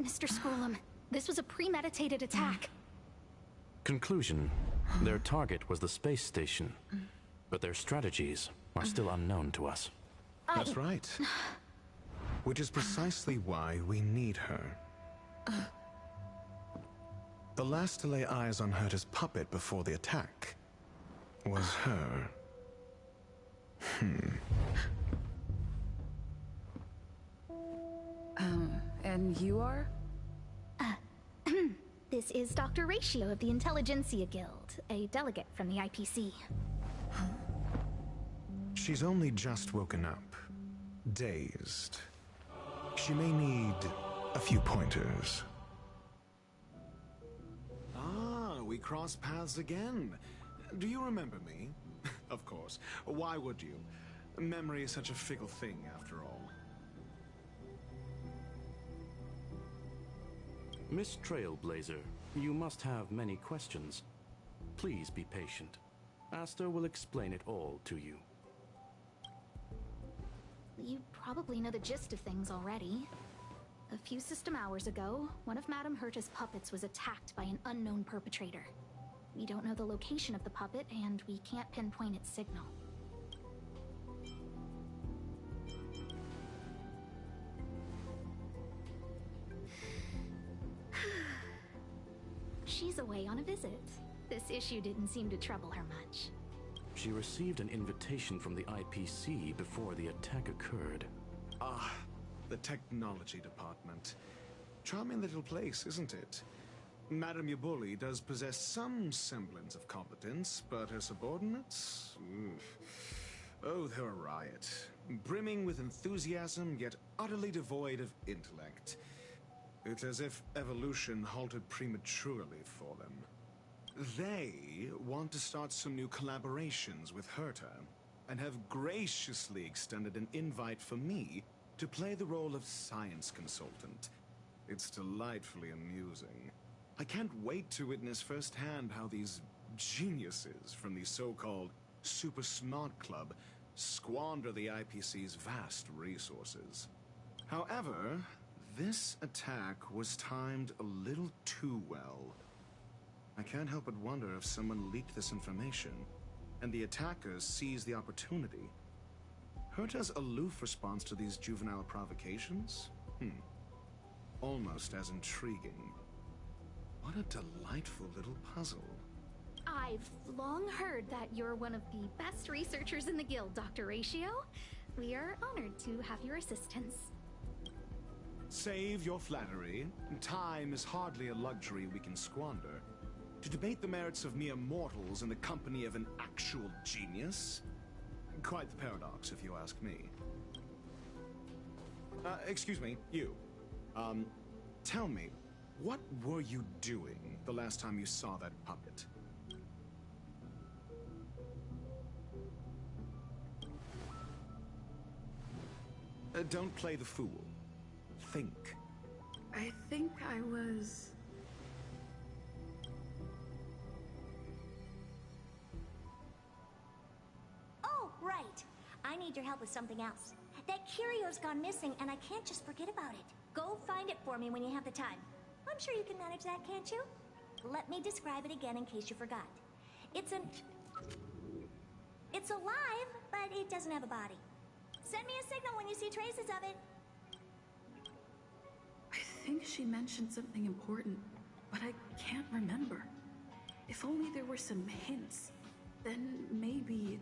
Mr. Scrollum, this was a premeditated attack. Conclusion. Their target was the space station, but their strategies are still unknown to us. That's right. Which is precisely why we need her. The last to lay eyes on Herta's puppet before the attack was her. And you are? This is Dr. Ratio of the Intelligentsia Guild, a delegate from the IPC. She's only just woken up, dazed. She may need a few pointers. Ah, we crossed paths again. Do you remember me? Of course. Why would you? Memory is such a fickle thing, after all. Miss Trailblazer, you must have many questions. Please be patient. Asta will explain it all to you. You probably know the gist of things already. A few system hours ago, one of Madame Herta's puppets was attacked by an unknown perpetrator. We don't know the location of the puppet, and we can't pinpoint its signal. She's away on a visit. This issue didn't seem to trouble her much. She received an invitation from the IPC before the attack occurred. Ah, the technology department. Charming little place, isn't it? Madame Yabuli does possess some semblance of competence, but her subordinates? Oof. Oh, they're a riot. Brimming with enthusiasm, yet utterly devoid of intellect. It's as if evolution halted prematurely for them. They want to start some new collaborations with Herta, and have graciously extended an invite for me to play the role of science consultant. It's delightfully amusing. I can't wait to witness firsthand how these geniuses from the so-called Super Smart Club squander the IPC's vast resources. However, this attack was timed a little too well. I can't help but wonder if someone leaked this information, and the attackers seized the opportunity. Herta's aloof response to these juvenile provocations? Almost as intriguing. What a delightful little puzzle. I've long heard that you're one of the best researchers in the guild, Dr. Ratio. We are honored to have your assistance. Save your flattery. Time is hardly a luxury we can squander. To debate the merits of mere mortals in the company of an actual genius? Quite the paradox, if you ask me. Excuse me, you. Tell me, what were you doing the last time you saw that puppet? Don't play the fool. Think. I think I was... Oh, right. I need your help with something else. That curio's gone missing, and I can't just forget about it. Go find it for me when you have the time. I'm sure you can manage that, can't you? Let me describe it again in case you forgot. It's alive, but it doesn't have a body. Send me a signal when you see traces of it. I think she mentioned something important, but I can't remember. If only there were some hints, then maybe...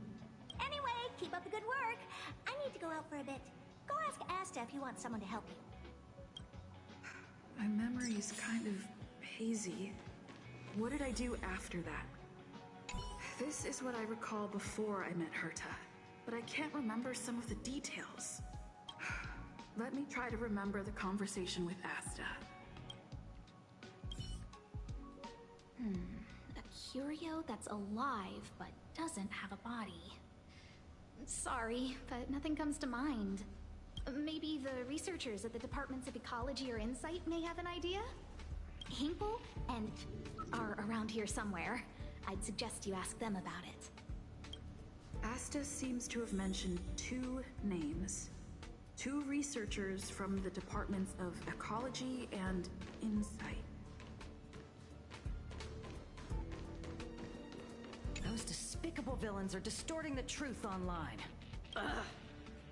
Anyway, keep up the good work. I need to go out for a bit. Go ask Asta if you want someone to help you. My memory is kind of hazy. What did I do after that? This is what I recall before I met Herta, but I can't remember some of the details. Let me try to remember the conversation with Asta. A curio that's alive but doesn't have a body. Sorry, but nothing comes to mind. Maybe the researchers at the Departments of Ecology or Insight may have an idea? Hinkle and are around here somewhere. I'd suggest you ask them about it. Asta seems to have mentioned two names. 2 researchers from the departments of Ecology and Insight. Those despicable villains are distorting the truth online. Ugh.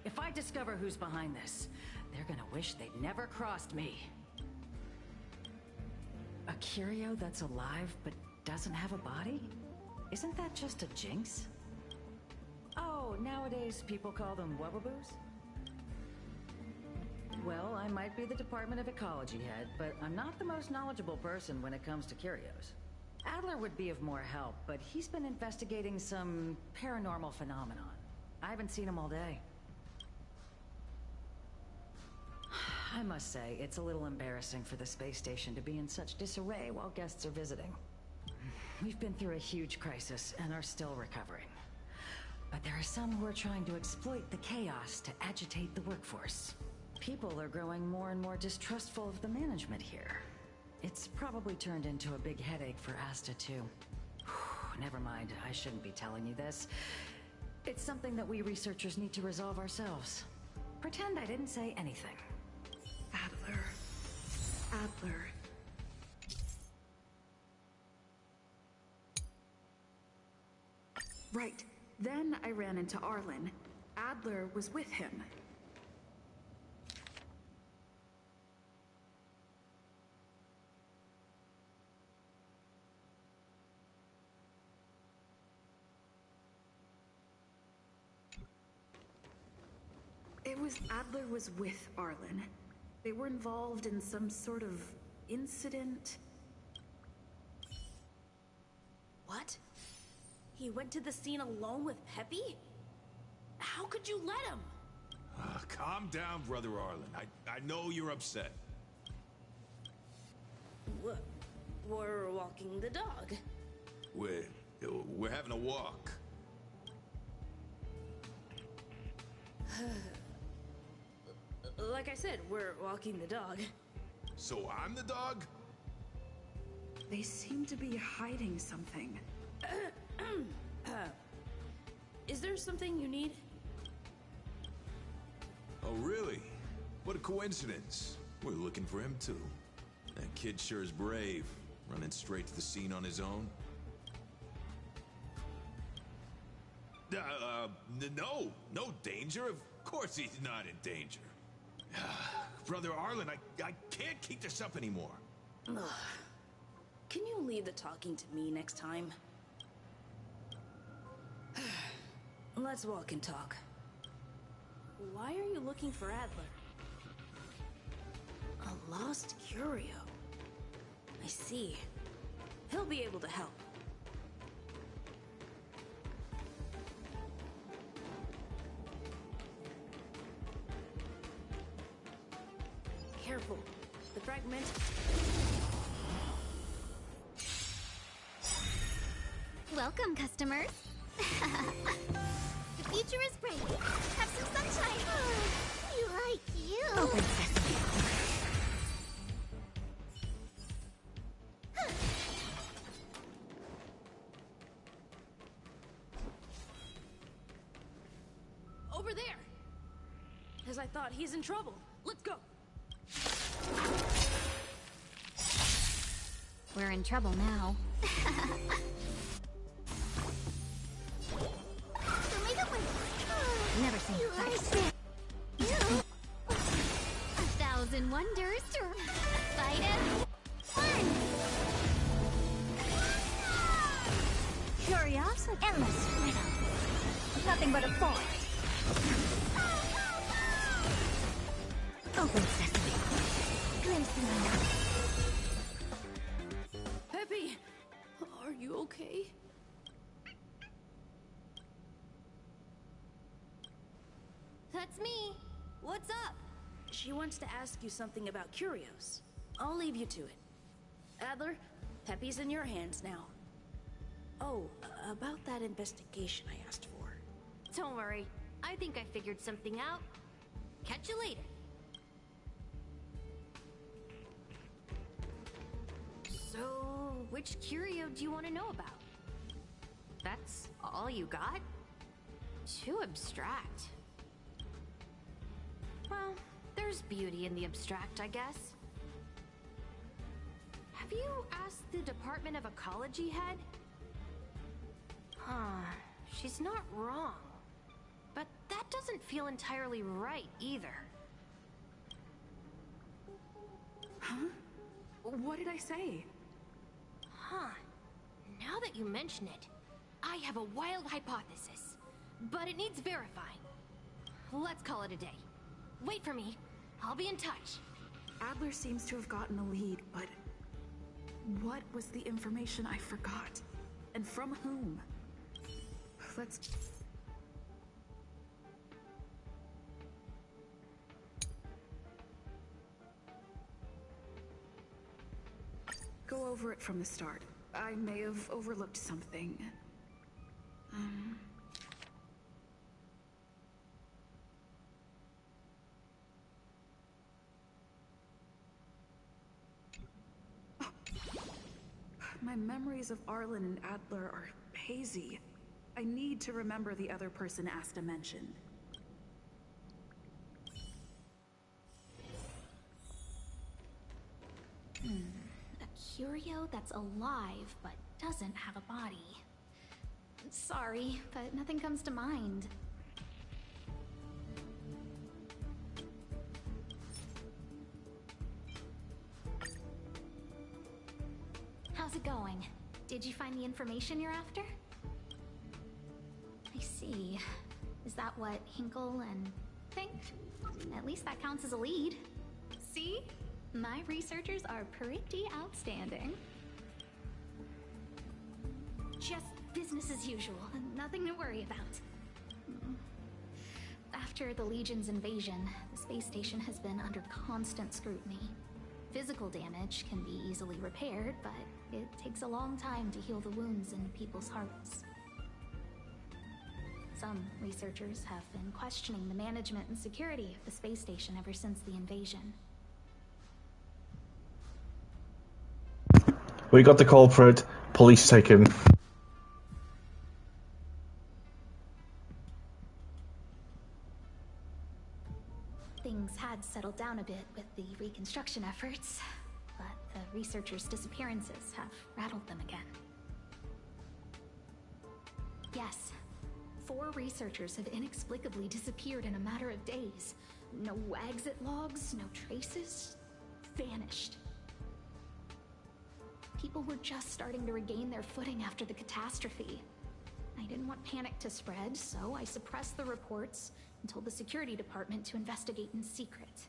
If I discover who's behind this, they're gonna wish they'd never crossed me. A curio that's alive but doesn't have a body? Isn't that just a jinx? Oh, nowadays people call them wubbaboos? Well, I might be the Department of Ecology head, but I'm not the most knowledgeable person when it comes to curios. Adler would be of more help, but he's been investigating some paranormal phenomenon. I haven't seen him all day. I must say, it's a little embarrassing for the space station to be in such disarray while guests are visiting. We've been through a huge crisis and are still recovering. But there are some who are trying to exploit the chaos to agitate the workforce. People are growing more and more distrustful of the management here. It's probably turned into a big headache for Asta, too. Never mind, I shouldn't be telling you this. It's something that we researchers need to resolve ourselves. Pretend I didn't say anything. Adler. Right. Then I ran into Arlen. Adler was with him. Adler was with Arlen. They were involved in some sort of incident. What? He went to the scene alone with Peppy? How could you let him? Calm down, Brother Arlen. I know you're upset. We're walking the dog. We're having a walk. Like I said, we're walking the dog. So I'm the dog? They seem to be hiding something. Is there something you need? Oh, really? What a coincidence. We're looking for him, too. That kid sure is brave, running straight to the scene on his own. No danger. Of course he's not in danger. Brother Arlen, I can't keep this up anymore. Can you leave the talking to me next time? Let's walk and talk. Why are you looking for Adler? A lost curio. I see. He'll be able to help. Careful. The fragment... Welcome, customers. The future is bright. Have some sunshine. We like you. Open sesame. Over there! As I thought, he's in trouble. Let's go! We're in trouble now. Never seen you like you. 1,000 wonders to fight and fun. Curiosity. Endless riddle. Nothing but a forest. Open sesame. Glimpse in the night. Peppy! Are you okay? That's me. What's up? She wants to ask you something about curios. I'll leave you to it. Adler, Peppy's in your hands now. Oh, about that investigation I asked for. Don't worry. I think I figured something out. Catch you later. So, which curio do you want to know about? That's all you got? Too abstract. Well, there's beauty in the abstract, I guess. Have you asked the Department of Ecology head? Huh, she's not wrong. But that doesn't feel entirely right either. Huh? What did I say? Huh. Now that you mention it, I have a wild hypothesis. But it needs verifying. Let's call it a day. Wait for me. I'll be in touch. Adler seems to have gotten a lead, but what was the information I forgot? And from whom? Let's... go over it from the start. I may have overlooked something. My memories of Arlen and Adler are hazy. I need to remember the other person Asta mentioned. A curio that's alive but doesn't have a body. Sorry, but nothing comes to mind. How's it going? Did you find the information you're after? I see. Is that what Hinkle and think? At least that counts as a lead. See? My researchers are pretty outstanding. Just business as usual, nothing to worry about. After the Legion's invasion, the space station has been under constant scrutiny. Physical damage can be easily repaired, but it takes a long time to heal the wounds in people's hearts. Some researchers have been questioning the management and security of the space station ever since the invasion. We got the culprit. Police take him. Things had settled down a bit with the reconstruction efforts, but the researchers' disappearances have rattled them again. Yes, 4 researchers have inexplicably disappeared in a matter of days. No exit logs, no traces. Vanished. People were just starting to regain their footing after the catastrophe. I didn't want panic to spread, so I suppressed the reports and told the security department to investigate in secret.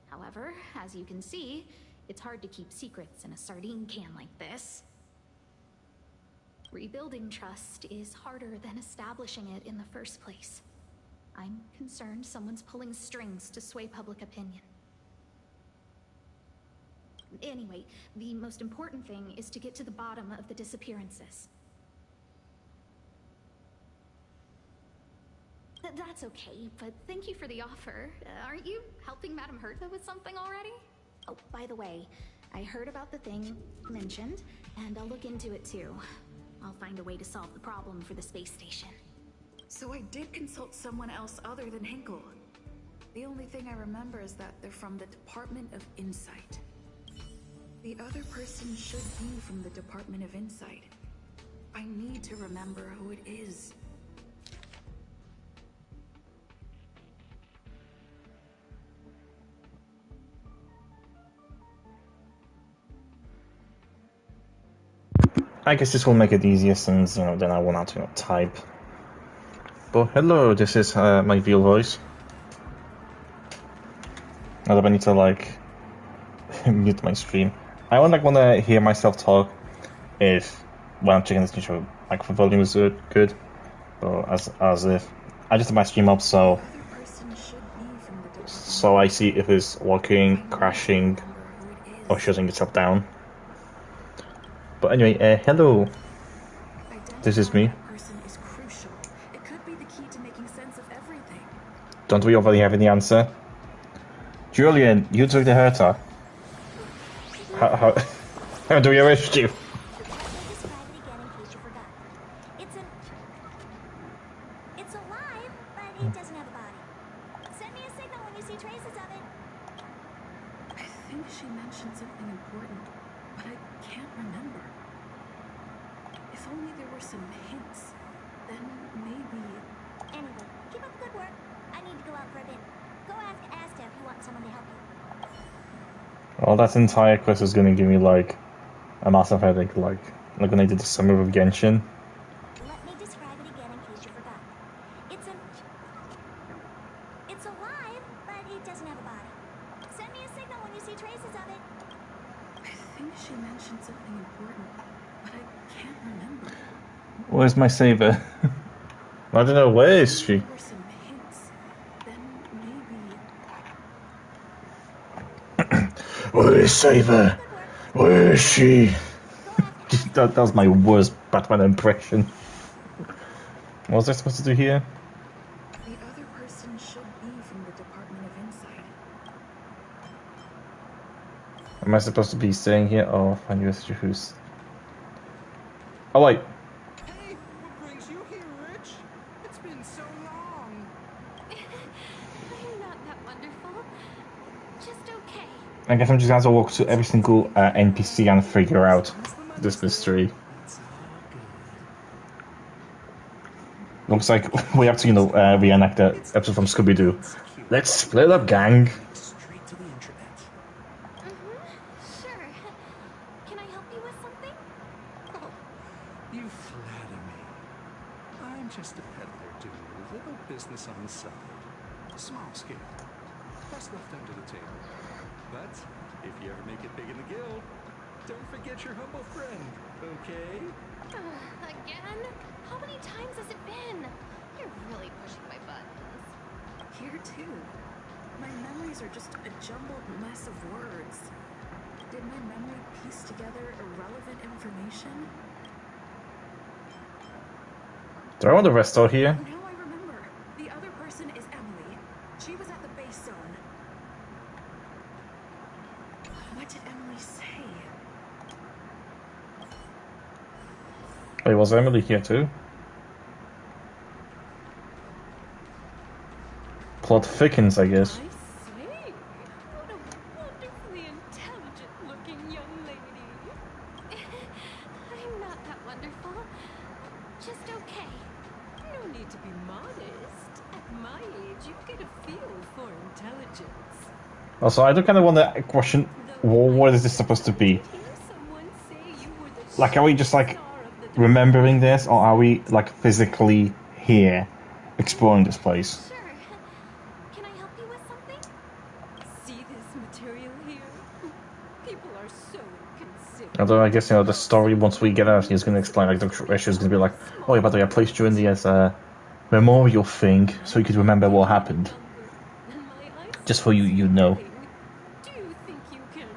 However, as you can see, it's hard to keep secrets in a sardine can like this. Rebuilding trust is harder than establishing it in the first place. I'm concerned someone's pulling strings to sway public opinion. Anyway, the most important thing is to get to the bottom of the disappearances. That's okay, but thank you for the offer. Aren't you helping Madame Herta with something already? Oh, by the way, I heard about the thing mentioned, and I'll look into it too. I'll find a way to solve the problem for the space station. So I did consult someone else other than Hinkle. The only thing I remember is that they're from the Department of Insight. The other person should be from the Department of Insight. I need to remember who it is. I guess this will make it easier since, then I won't have to type. But hello, this is my real voice. Now that I need to, mute my stream. I don't want to hear myself talk when I'm checking this new show, the volume is good. Or as if I just have my stream up, so I see if it's walking, crashing, or shutting itself down. But anyway, hello. This is me. Don't we already have any answer? Julian, you took the Herta. How do we arrest you? It's alive, If only there were some hints, then maybe... Anyway, keep up the good work. I need to go out for a bit. Go ask Asta if you want someone to help you. Well, that entire quest is gonna give me like a massive headache, like when I did the summer with Genshin. Let me describe it again in case you forgot. It's alive, but it doesn't have a body. Send me a signal when you see traces of it. I think she mentioned something important, but I can't remember. Where's my saver? I don't know, where is she? There were some hints, then maybe... Where is Saver? Where is she? That was my worst Batman impression. What was I supposed to do here? The other person should be from the Department of Insight. Am I supposed to be staying here? Oh, find you who's... Oh, wait. Hey, what brings you here, Rich? It's been so long. I'm not that wonderful. Just okay. I guess I'm just going to walk to every single NPC and figure out this mystery. Looks like we have to, reenact the episode from Scooby-Doo. Let's split up, gang. Straight to the intranet. Sure. Can I help you with something? Oh, you flatter me. I'm just a peddler doing a little business on the side. Small scale. Best left under the table. But if you ever make it big in the guild, don't forget your humble friend, okay? Again? How many times has it been? You're really pushing my buttons. Here too. My memories are just a jumbled mess of words. Did my memory piece together irrelevant information? Do I want the rest out here? Now I remember. The other person is Emily. She was at the base zone. What did Emily say? Wait, was Emily here too? Plot thickens, I guess. I say, what a wonderfully intelligent-looking young lady. I'm not that wonderful. Just okay. No need to be modest. At my age, you get a feel for intelligence. Also, I do kind of want to question, what is this supposed to be? Like, are we just, like, remembering this, or are we, like, physically here, exploring this place? Sure. Can I help you with something? See this material here? People are so inconsiderate. Although I guess, the story, once we get out, he's going to explain, like, Dr. Escher's going to be like, oh, yeah, by the way, I placed you in the, as a memorial thing, so you could remember what happened. Just for you know. Do you think you can?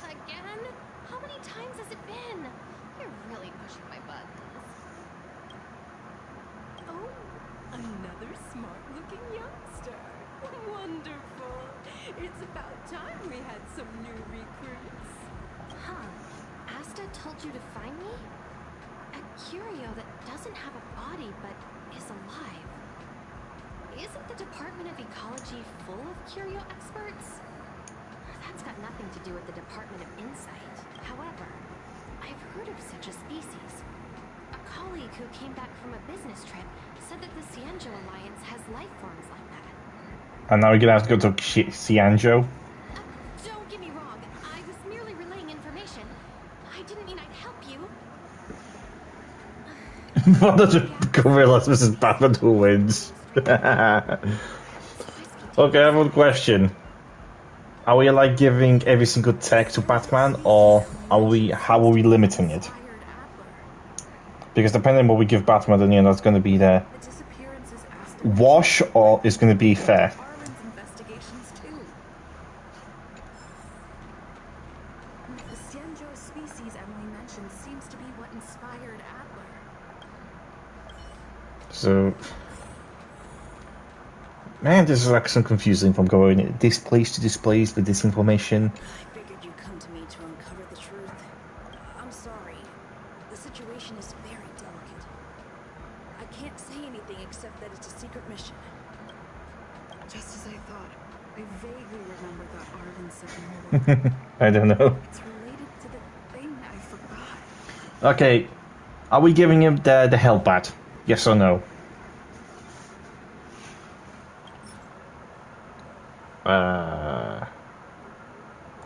Again? How many times has it been? You're really pushing my buttons. Oh, another smart-looking youngster. Wonderful. It's about time we had some new recruits. Huh. Asta told you to find me? A curio that doesn't have a body but is alive. Isn't the Department of Ecology full of curio experts? That's got nothing to do with the Department of Insight. However, I've heard of such a species. A colleague who came back from a business trip said that the Cianjo Alliance has life forms like that. And now we're going to have to go to Cianjo. Don't get me wrong. I was merely relaying information. I didn't mean I'd help you. What does Gorillas versus Batman who wins? Okay, I have one question. Are we like giving every single tech to Batman, or how are we limiting it? Because depending on what we give Batman, then that's going to be the wash, or is going to be fair. The Cianjo species Emily mentioned seems to be what inspired Adler. So, man, this is like so confusing from going this place to this place with this information. I figured you'd come to me to uncover the truth. I'm sorry. The situation is very delicate. I can't say anything except that it's a secret mission. Just as I thought. I vaguely remember that Arvin said more. I don't know. It's related to the thing I forgot. Okay, Are we giving him the Hellbat? Yes or no?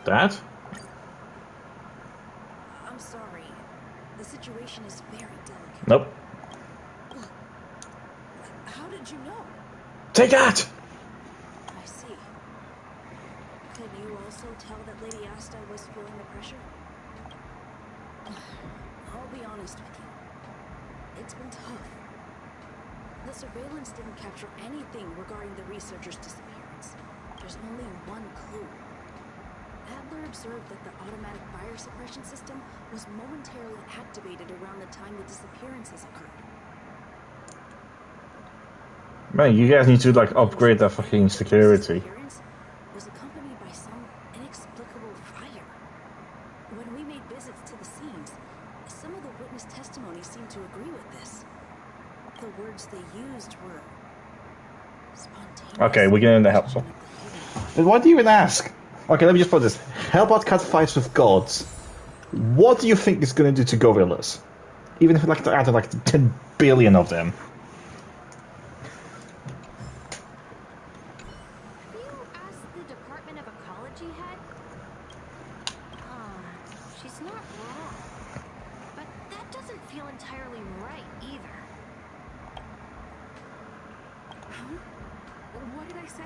Dad? I'm sorry. The situation is very delicate. Nope. How did you know? Take that! I see. Could you also tell that Lady Asta was feeling the pressure? I'll be honest with you. It's been tough. The surveillance didn't capture anything regarding the researcher's disappearance. There's only one clue. Adler observed that the automatic fire suppression system was momentarily activated around the time the disappearances occurred. Man, you guys need to like upgrade that fucking security. Disappearance was accompanied by some inexplicable fire. When we made visits to the scenes, some of the witness testimony seemed to agree with this. The words they used were spontaneous. Okay, we're getting the help. Then why do you even ask? Okay, let me just put this. Hellbot can't fight with gods. What do you think it's going to do to gorillas? Even if like they added like 10 billion of them. Have you asked the Department of Ecology head? She's not wrong. But that doesn't feel entirely right either. Huh? What did I say?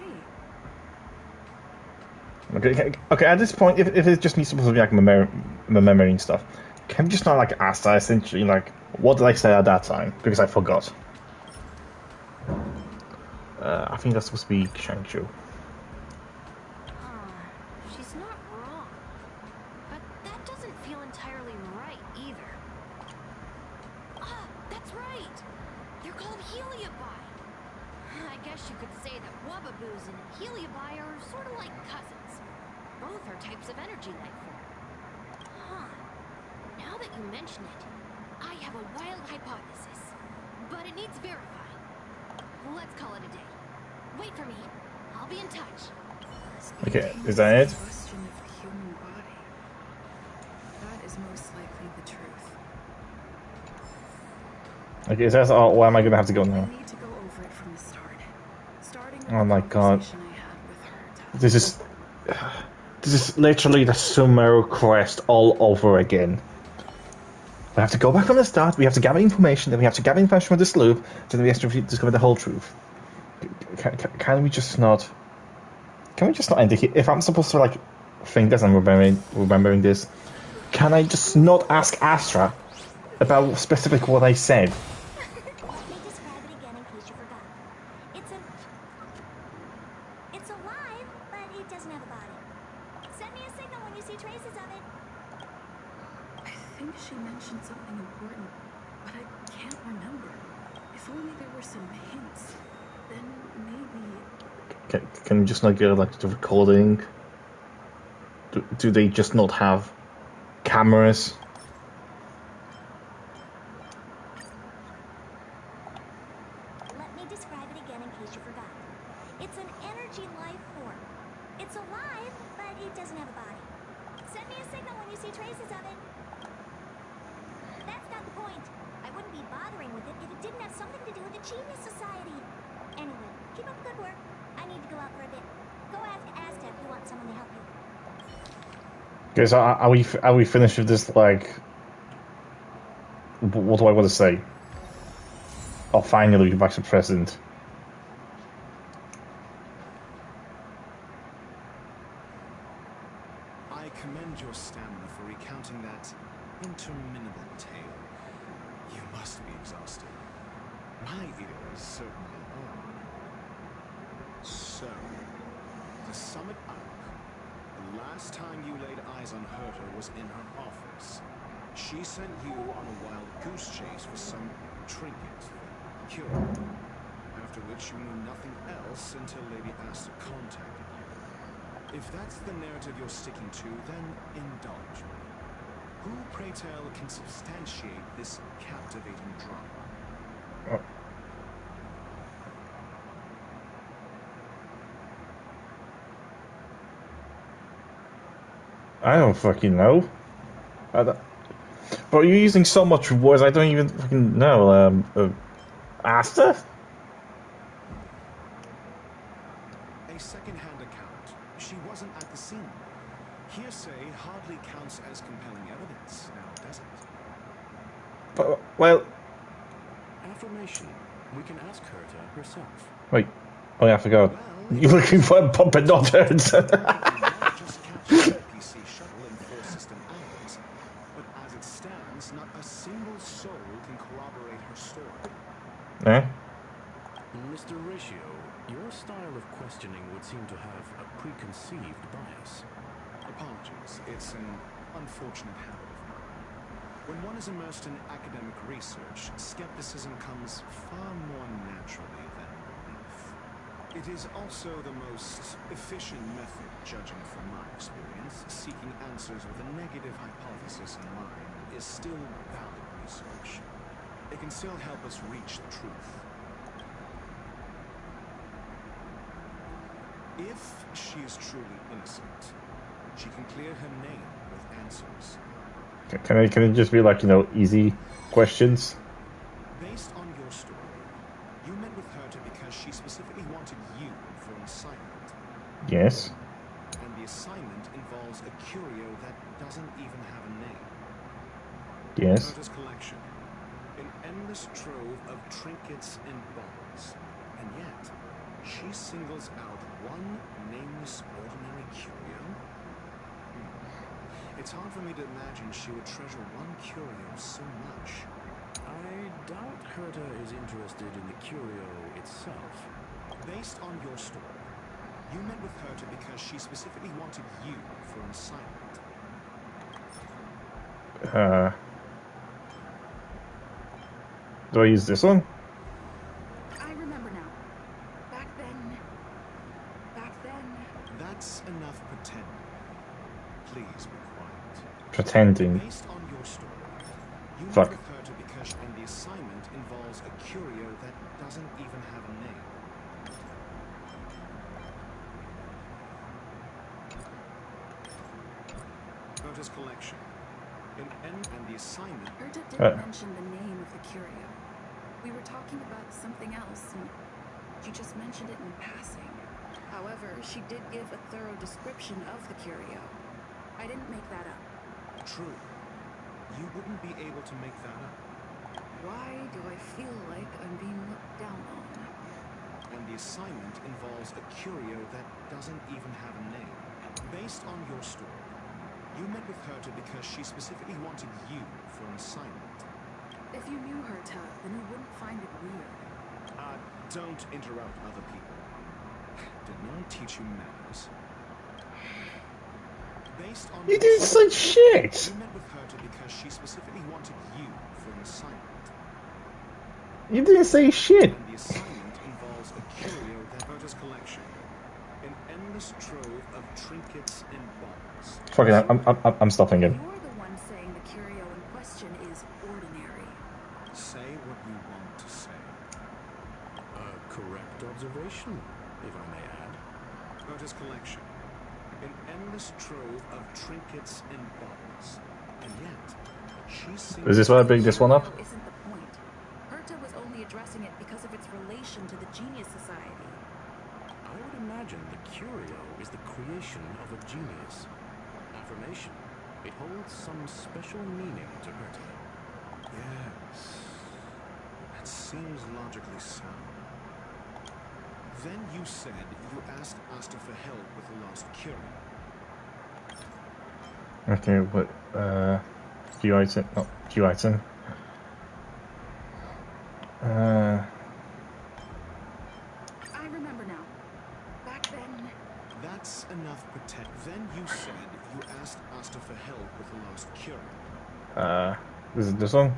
Okay. At this point, if it just needs to be like remembering stuff, can we just not like ask that essentially like what did I say at that time because I forgot. I think that's supposed to be Shang-Chu. She's not wrong. But that doesn't feel entirely right either. That's right! They're called Heliobi. I guess you could say that Wubbaboos and Heliobi are sort of like cousins. Both are types of energy life form. Now that you mention it, I have a wild hypothesis. But it needs verifying. Let's call it a day. Wait for me. I'll be in touch. Okay, is that it? Question of the human body. That is most likely the truth. Okay, is that all? Why am I gonna have to go now? I need to go over it from the start. Starting with Oh my the god. conversation I had with Herta. This is literally the Sumeru quest all over again. We have to go back from the start, we have to gather information, then we have to gather information from the sloop, then we have to discover the whole truth. Can we just not... Can we just not end it here? If I'm supposed to, like, think this and remembering this, can I just not ask Astra about specific what I said? Let me describe it again in case you forgot. It's alive, but it doesn't have a body. Send me a signal when you see traces of it. I think she mentioned something important, but I can't remember. If only there were some hints, then maybe... Can we just not get, like, the recording? Do they just not have cameras? Let me describe it again in case you forgot. It's an energy life form. It's alive, but it doesn't have a body. Send me a signal when you see traces of it. That's not the point. I wouldn't be bothering with it if it didn't have something to do with the Genius Society. Anyway, keep up the good work. I need to go out for a bit. Go ask Asta if you want someone to help you. Okay, so are we finished with this, like... What do I want to say? Oh, finally, we're back to present. I commend your stamina for recounting that interminable tale. You must be exhausted. My ears certainly are. So, to sum it up, the last time you laid eyes on Herta was in her office. She sent you on a wild goose chase for some trinket, cure, after which you knew nothing else until Lady Asta contacted you. If that's the narrative you're sticking to, then indulge me. Who, pray tell, can substantiate this captivating drama? I don't fucking know. But you're using so much words I don't even fucking know. Asta? A second-hand account. She wasn't at the scene. Hearsay hardly counts as compelling evidence now, does it? But, well... Affirmation. We can ask Herta herself. Wait. Oh yeah, I forgot. You're looking for a pump and not Herta. Just captured the PC shuttle in 4 system hours. But as it stands, not a single soul can corroborate her story. Eh? Mr. Ratio, your style of questioning would seem to have a preconceived bias. Apologies. It's an unfortunate habit of mine. When one is immersed in academic research, skepticism comes far more naturally than belief. It is also the most efficient method, judging from my experience. Seeking answers with a negative hypothesis in mind is still valid research. It can still help us reach the truth. If she is truly innocent, she can clear her name with answers. Can it just be like, you know, easy questions? Based on your story, you met with Herta because she specifically wanted you for an assignment. Yes. And the assignment involves a curio that doesn't even have a name. Yes. Herta's collection. An endless trove of trinkets and bottles. And yet, she singles out one nameless ordinary curio? It's hard for me to imagine she would treasure one curio so much. I doubt Herta is interested in the curio itself. Based on your story, you met with Herta because she specifically wanted you for an assignment. Do I use this one? I remember now. Back then... That's enough pretending. Please be quiet. Pretending. Based on your story, you Fuck. met with Herta because and the assignment involves a curio that doesn't even have a name. Herta's collection. And the assignment. Herta didn't mention the name of the curio. We were talking about something else, and she just mentioned it in passing. However, she did give a thorough description of the curio. I didn't make that up. True. You wouldn't be able to make that up. Why do I feel like I'm being looked down on? And the assignment involves a curio that doesn't even have a name. Based on your story, you met with Herta because she specifically wanted you for an assignment. If you knew Herta, then you wouldn't find it weird. Don't interrupt other people. Did no one teach you manners? Based on You didn't say shit! You met with Herta because she specifically wanted you for an assignment. You didn't say shit! And the assignment involves a curio that Herta's collection. An endless trove of trinkets and bottles. Fuck it, I'm stopping it. You're the one saying the curio in question is ordinary. Say what you want to say. A correct observation, if I may add. Herta's collection. An endless trove of trinkets and bottles. And yet, she seems... Is this why I bring this one up? Isn't the point. Herta was only addressing it because of its relation to the Genius Society. I would imagine the curio is the creation of a genius. Affirmation. It holds some special meaning to Herta. Yes. That seems logically sound. Then you said you asked Asta for help with the lost curio. Okay, what, Q item, no, Q item. I remember now. Back then... That's enough pretend. Then you said you asked Asta for help with the lost curio. Is it this one?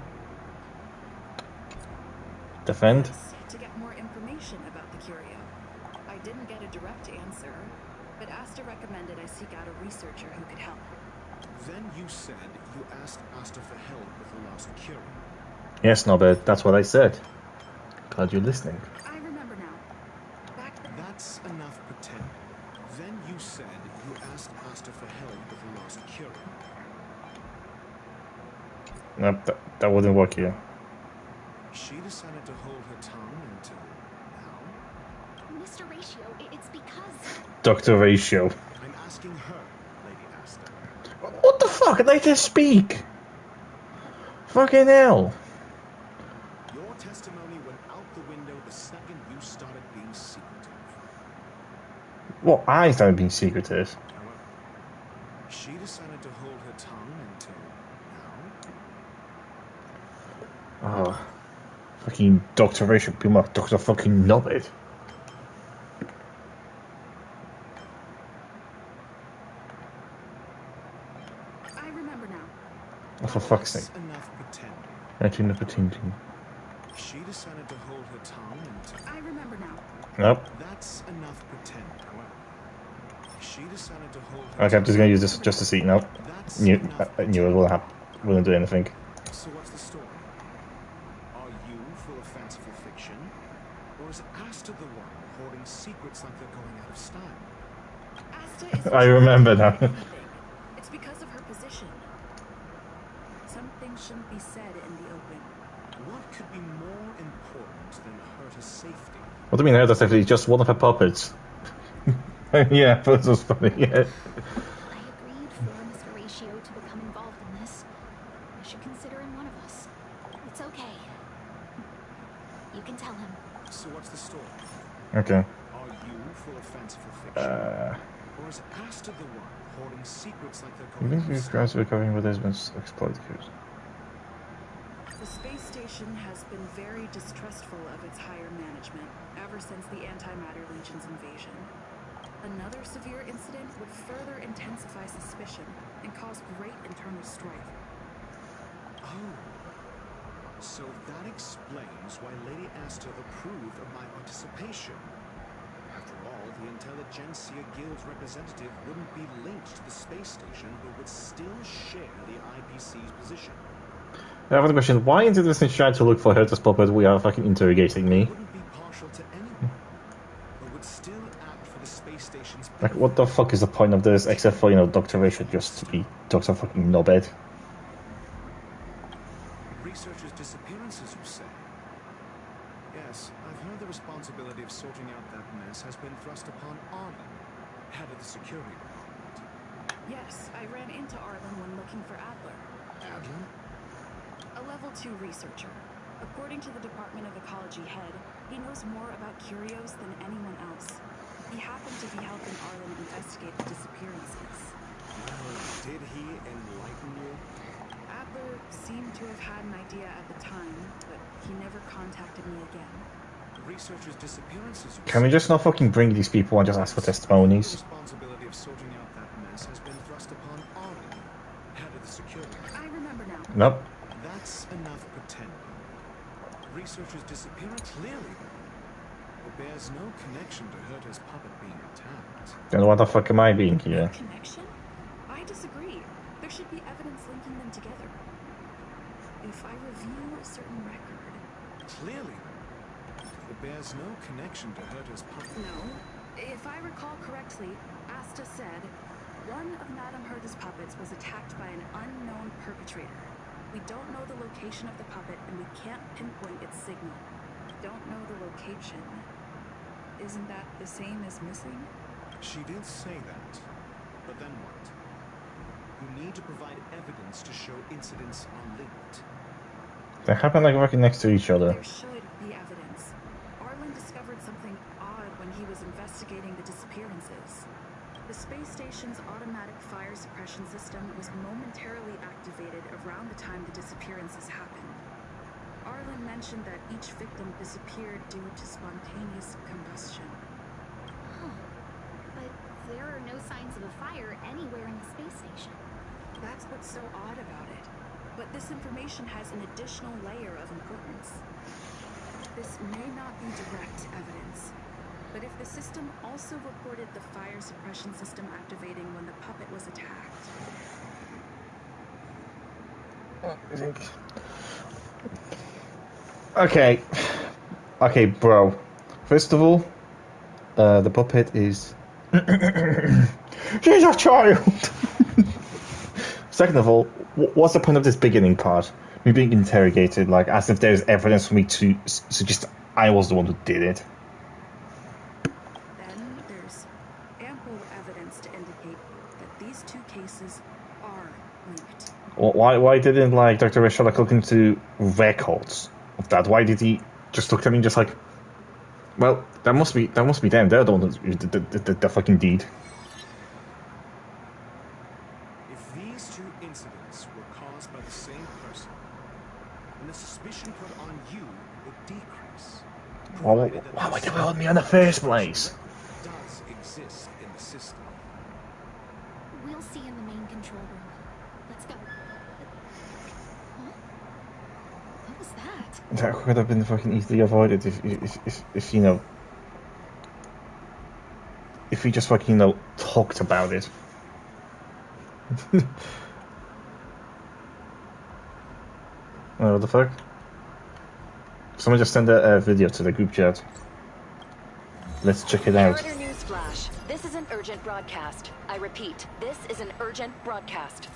Defend? To get more information about the curio. I didn't get a direct answer, but Asta recommended I seek out a researcher who could help. Then you said you asked Asta for help with the lost curio. Yes, Norbert, that's what I said. Glad you're listening. I remember now. Back then... That's enough pretend. Then you said you asked Asta for help with the lost curio. Nope, that wouldn't work here. She decided to hold her tongue until now? Mr. Ratio, it's because... Dr. Ratio. I'm asking her, Lady Asta. What the fuck? They just speak! Fucking hell! Your testimony went out the window the second you started being secretive. Well, I started being secretive. However, she decided to hold her tongue until now? Oh. Fucking Dr. Ratio, be my Dr. fucking Nobbit. I remember now. Oh, for fuck's sake. That's enough pretending. Actually, no pretending. She decided to hold her tongue until... I remember now. Nope. That's enough pretend, however. She decided to hold her Okay, I'm just gonna use this just to see. Nope. That's Knew enough it wouldn't do anything. So what's the story? Are you full of fanciful fiction? Or is Asta the one hoarding secrets like they're going out of style? Asta is... I remember now. It's because of her position. Some things shouldn't be said in the open. What could be more important than Herta's safety? What do you mean Herta's safety? He's just one of her puppets. Yeah, that was funny, yeah. I agreed for Mr. Ratio to become involved in this. I should consider him one of us. It's okay. You can tell him. So what's the story? Okay. Are you full of fanciful fiction? Or is Asta the one hoarding secrets like they're You going think out of these style? guys are recovering with husbands exploit cubes? The space station has been very distrustful of its higher management ever since the Antimatter Legion's invasion. Another severe incident would further intensify suspicion and cause great internal strife. Oh. So that explains why Lady Asta approved of my participation. After all, the Intelligentsia Guild's representative wouldn't be linked to the space station, but would still share the IPC's position. I have a question. Why is it this trying to look for Herta's puppet? We are fucking interrogating me. Wouldn't be partial to anyone, but would still act for the space station's Like, what the fuck is the point of this, except for, you know, Dr. Ratio just to be Dr. fucking Nobbit? researchers' disappearances, you say? Yes, I've heard the responsibility of sorting out that mess has been thrust upon Arlen, head of the security department. Yes, I ran into Arlen when looking for Adler. Adler? A level 2 researcher. According to the Department of Ecology head, he knows more about curios than anyone else. He happened to be helping Arlen investigate the disappearances. Well, did he enlighten you? Adler seemed to have had an idea at the time, but he never contacted me again. Researchers' disappearances, you Can we just not fucking bring these people and just ask for The testimonies? responsibility of sorting out that mess has been thrust upon Arlen, head of the security. I remember now. Nope. That's enough pretending. Researchers' disappearance clearly it bears no connection to Herta's puppet being attacked. Then what the fuck am I being here? Connection? I disagree. There should be evidence linking them together. If I review a certain record... Clearly, it bears no connection to Herta's puppet. No. If I recall correctly, Asta said, one of Madame Herta's puppets was attacked by an unknown perpetrator. We don't know the location of the puppet, and we can't pinpoint its signal. Don't know the location. Isn't that the same as missing? She did say that. But then what? You need to provide evidence to show incidents are linked. They happen like working next to each other. There should be evidence. Arlen discovered something odd when he was investigating the disappearances. The space station's automatic fire suppression system was momentarily activated around the time the disappearances happened. Arlen mentioned that each victim disappeared due to spontaneous combustion. Huh. But there are no signs of a fire anywhere in the space station. That's what's so odd about it. But this information has an additional layer of importance. This may not be direct evidence, but if the system also reported the fire suppression system activating when the puppet was attacked... Okay, bro. First of all, the puppet is... She's a child! Second of all, what's the point of this beginning part? Me being interrogated, like, as if there's evidence for me to suggest I was the one who did it. Then there's ample evidence to indicate that these two cases are linked. Why didn't, like, Dr. Reshala look into records of that? Why did he just look at me just like, well, that must be them. They're the ones who did the fucking deed. If these two incidents were caused by the same person, then the suspicion put on you would decrease. Why did they hold me in the first place? Does exist in the system. We'll see in the main control room. Let's go. Huh? What was that? That could have been fucking easily avoided if you know, if we just fucking, you know, talked about it. Oh, what the fuck? Someone just sent a video to the group chat. Let's check it out. Herta News Flash. This is an urgent broadcast. I repeat, this is an urgent broadcast.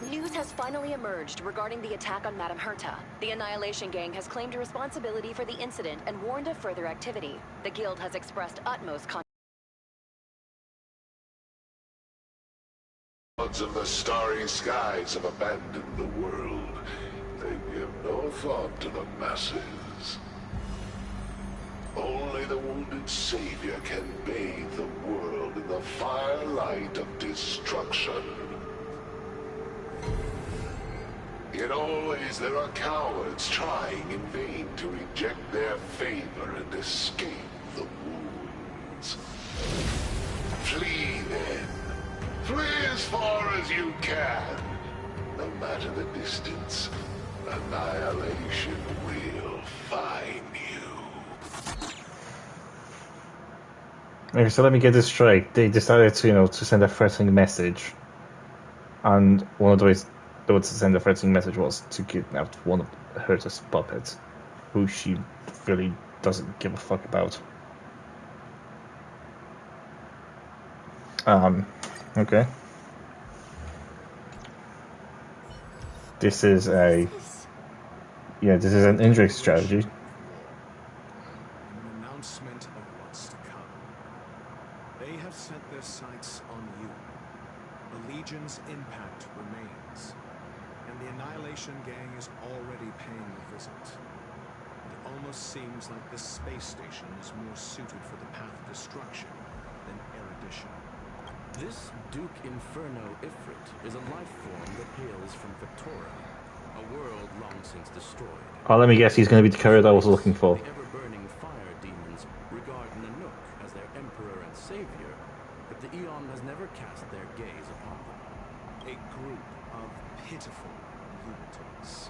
News has finally emerged regarding the attack on Madame Herta. The Annihilation Gang has claimed responsibility for the incident and warned of further activity. The Guild has expressed utmost Gods of the starry skies have abandoned the world. They give no thought to the masses. Only the wounded savior can bathe the world in the firelight of destruction. Yet always there are cowards trying in vain to reject their favor and escape the wounds. Flee then. Flee as far as you can. No matter the distance, annihilation will find you. Okay, so let me get this straight. They decided to, you know, to send a threatening message, and one of the ways they would send a threatening message was to kidnap one of Herta's puppets, who she really doesn't give a fuck about. Okay. This is a... Yeah, this is an injury strategy. An announcement of what's to come. They have set their sights on you. The Legion's impact remains. And the Annihilation Gang is already paying a visit. It almost seems like this space station is more suited for the path of destruction than erudition. This Duke Inferno Ifrit is a life form that hails from Victoria, a world long since destroyed. Oh, let me guess, he's going to be the character I was looking for. The ever-burning fire demons regard Nanook as their emperor and savior, but the Eon has never cast their gaze upon them. A group of pitiful lunatics.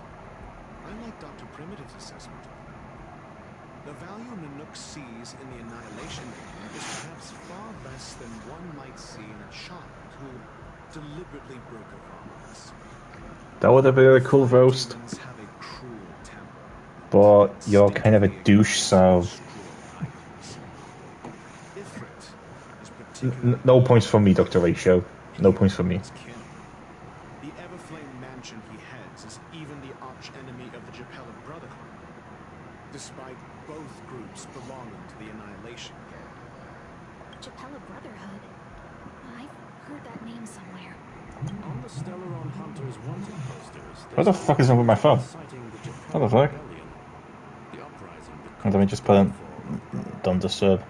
I like Dr. Primitive's assessment of them. The value Nanook sees in the Annihilation Gang is perhaps far less than one might see in a child who deliberately broke her promise. That would have been a cool roast. Have a cruel temper. But you're kind of a douche, so... No points from me, Dr. Ratio. No points from me. The Everflame mansion he heads is even the arch-enemy of the Japella Brotherhood, despite both groups belonging to the Annihilation Gang. Japella Brotherhood? I've heard that name somewhere. On the Stellaron Hunters wanted posters, What the fuck is wrong with my phone? What the fuck? Let me just put in don't disturb.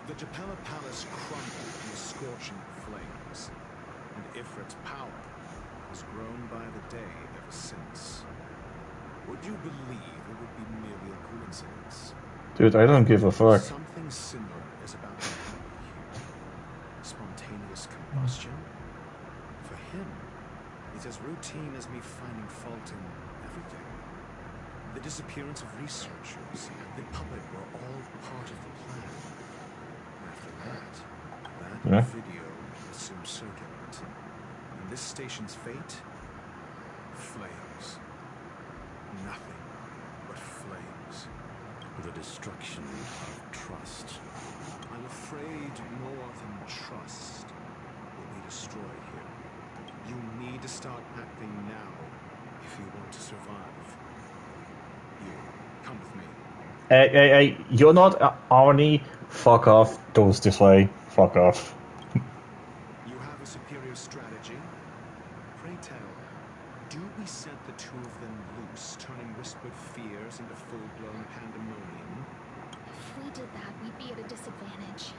The Japella Palace crumbled in the scorching flames, and Ifrit's power has grown by the day ever since. Would you believe it would be merely a coincidence? Dude, I don't give a fuck. Something similar is about to happen here. Spontaneous combustion? For him, it's as routine as me finding fault in everything. The disappearance of researchers, the puppet were all part of the plan. After that video assumed circulate. And this station's fate? Flames. Nothing but flames. The destruction of trust. I'm afraid more than trust will be destroyed here. You need to start acting now if you want to survive. You, come with me. Hey, you're not Arnie. Fuck off. Goes this way. Fuck off. You have a superior strategy? Pray tell, do we set the two of them loose, turning whispered fears into full-blown pandemonium? If we did that, we'd be at a disadvantage.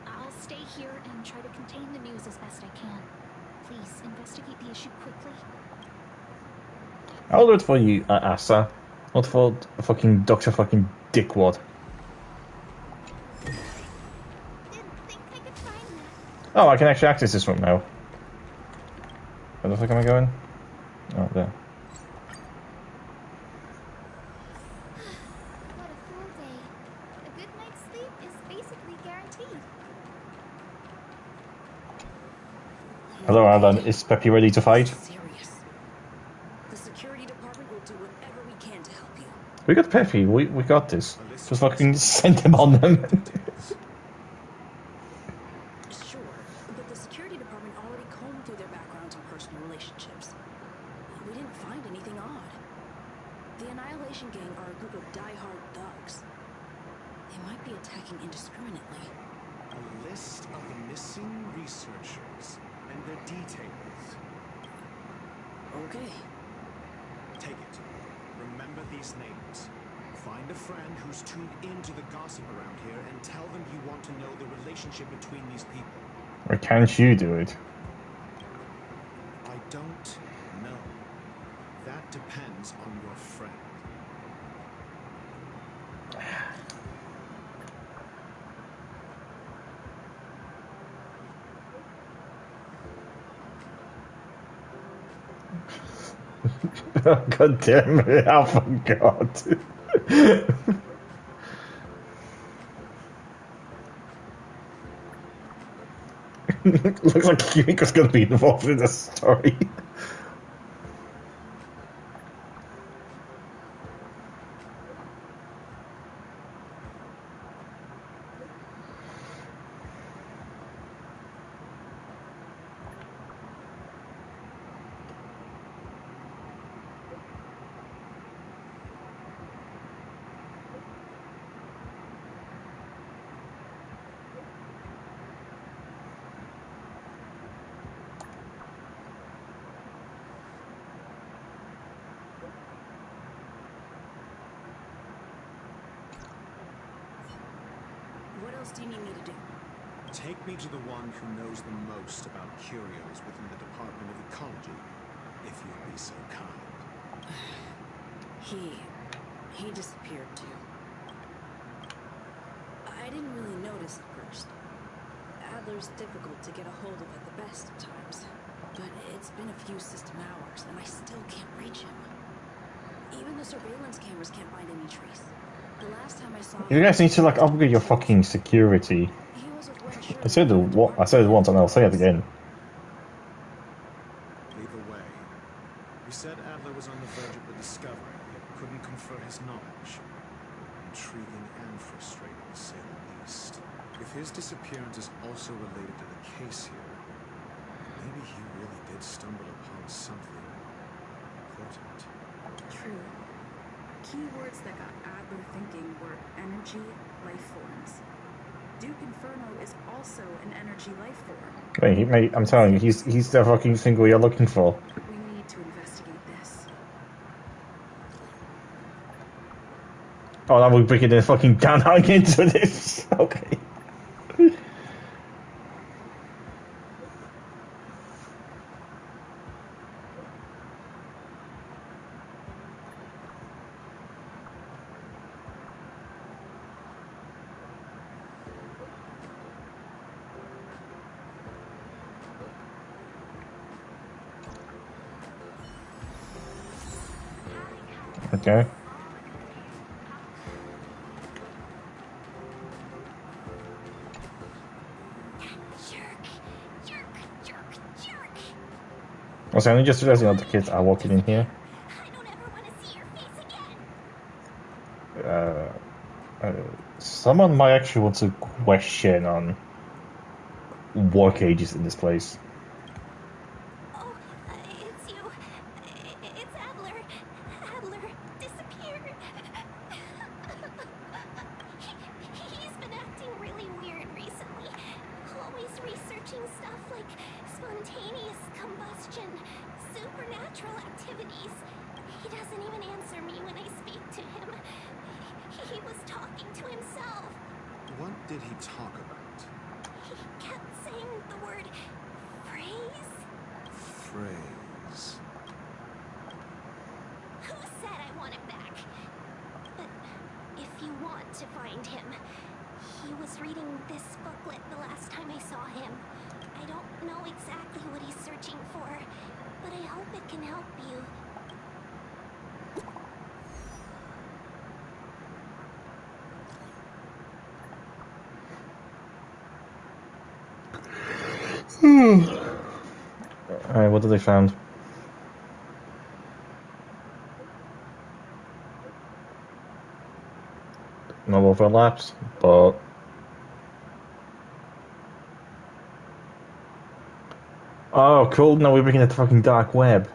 I'll stay here and try to contain the news as best I can. Please, investigate the issue quickly. I'll do it for you, Asa. Not for fucking Dr. fucking Dickwad. Oh, I can actually access this room now. Where the fuck am I going? Oh, there. What a full day. A good night's sleep is basically guaranteed. Hello, Alan. Is Peppy ready to fight? Serious. The security department will do whatever we can to help you. We got Peppy. We got this. Just fucking send him on them. Sure, but the security department already combed through their backgrounds and personal relationships. We didn't find anything odd. The Annihilation Gang are a group of die-hard thugs. They might be attacking indiscriminately. A list of the missing researchers and their details. Okay. Take it. Remember these names. Find a friend who's tuned into the gossip around here and tell them you want to know the relationship between these people. Or can't you do it? I don't know. That depends on your friend. God damn it, I forgot. Looks like Kimiko's gonna be involved in this story. What else do you need me to do? Take me to the one who knows the most about curios within the Department of Ecology, if you'd be so kind. He disappeared too. I didn't really notice at first. Adler's difficult to get a hold of at the best of times, but it's been a few system hours and I still can't reach him. Even the surveillance cameras can't find any trace. The last time I saw him, You guys need to like upgrade your fucking security. I said it once and I'll say it again. Either way, we said Adler was on the verge of a discovery, yet couldn't confer his knowledge. Intriguing and frustrating, to say the least. If his disappearance is also related to the case here, maybe he really did stumble upon something important. True. Keywords that got Adler thinking were energy, life forms. Duke Inferno is also an energy life form. Wait, mate, I'm telling you, he's the fucking single you're looking for. We need to investigate this. Oh, now we're breaking the fucking down into this. Okay. Okay. Also, I only just realized the other kids are walking in here. Someone might actually want to question on work ages in this place. Oh, supernatural activities. He doesn't even answer me when I speak to him. He was talking to himself. What did he talk about? He kept saying the word phrase. Phrase. Who said I want him back? But if you want to find him, he was reading this booklet the last time I saw him. I don't know exactly what he's searching for, but I hope it can help you. Alright, what did they find? No overlaps, but... Oh, cool, now we're looking at the fucking dark web.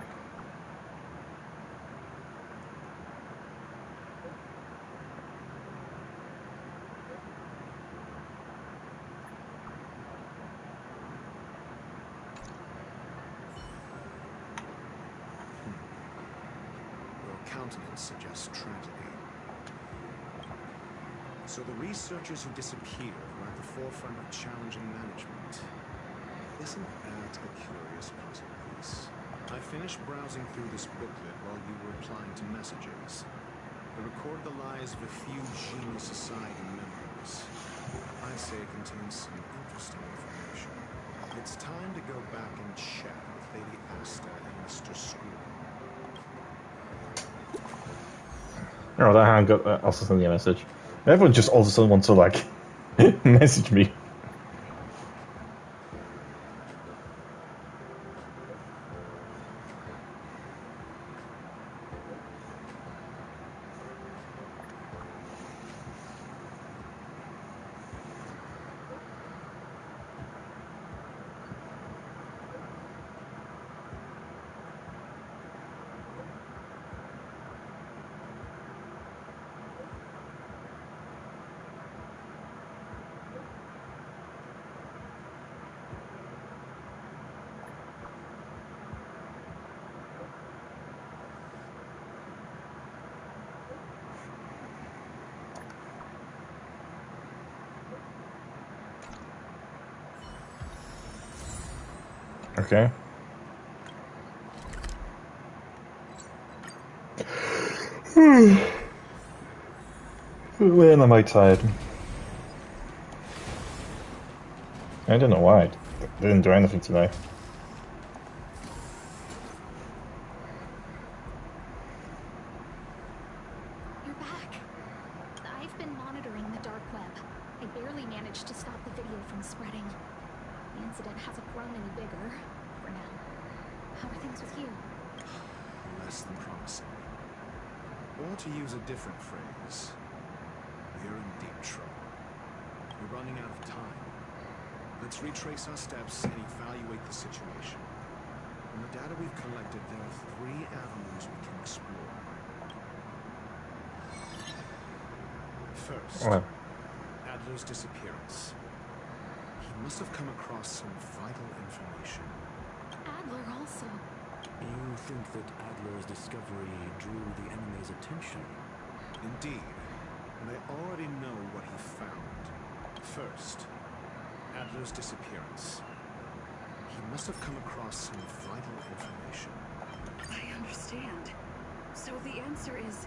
Your countenance suggests tragedy. So the researchers who disappeared were at the forefront of challenging management. Isn't that a curious puzzle piece? I finished browsing through this booklet while you were replying to messages. It recorded the lives of a few Genius Society members. I'd say it contains some interesting information. It's time to go back and chat with Lady Asta and Mr. Screw. Oh, that hand got also sent me a message. Everyone just all of a sudden wants to, like, message me. Okay. When am I tired? I don't know why. I didn't do anything today. You're back. I've been monitoring the dark web. I barely managed to stop the video from spreading. The incident hasn't grown any bigger, for now. How are things with you? Less than promising. Or to use a different phrase, we're in deep trouble. We're running out of time. Let's retrace our steps and evaluate the situation. From the data we've collected, there are 3 avenues we can explore. First, Adler's disappearance. He must have come across some vital information. Adler also. You think that Adler's discovery drew the enemy's attention? Indeed. And I already know what he found. First, Adler's disappearance. He must have come across some vital information. I understand. So the answer is...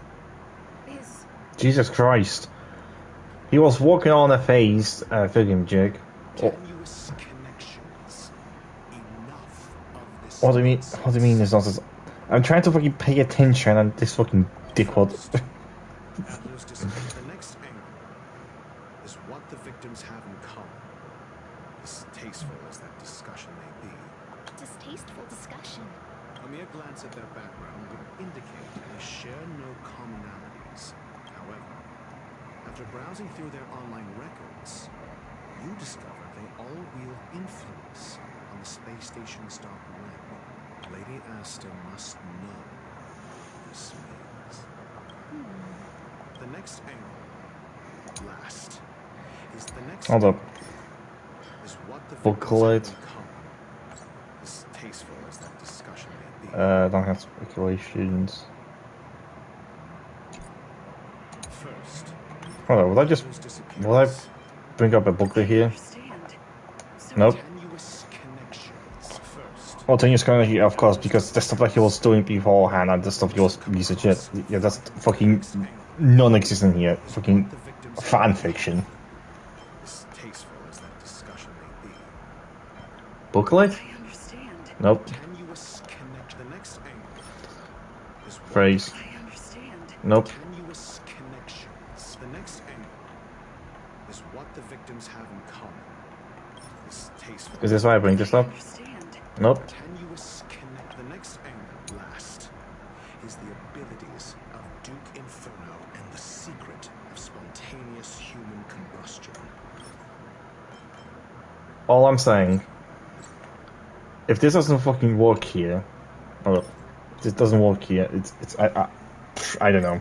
Jesus Christ. He was walking on a phase, friggin' jig. Tenuous connections. Enough of this. What do you mean? What do you mean there's nonsense? I'm trying to fucking pay attention and this fucking dickwad. Adler's disappearance. The next angle is what the victims have in common. Distasteful as that discussion may be. Distasteful discussion. A mere glance at their background would indicate they share no commonalities. However, after browsing through their online records, you discover they all wield influence on the space station's dark web. Lady Asta must know what this means. The next angle, last, is the next. Hold up. Is what the Book collide. Distasteful as that discussion may Don't have speculations. First, Hold on, will I bring up a booklet here? Nope. tenuous connections. First, Well, tenuous connection, of course, because the stuff that he was doing beforehand and the stuff he was researching, yeah, that's fucking non-existent here. Fucking fan fiction. distasteful as that discussion may be. Booklet? Nope. Tenuous connect. The next angle is what Phrase. Nope. tenuous connections. The next angle is what the victims have in common. Distasteful. Is this why I bring this up? Nope. Tenuous connect. The next angle, last, is the abilities of Duke Inferno and the secret of spontaneous human combustion. All I'm saying, if this doesn't fucking work here, or if this doesn't work here, I don't know.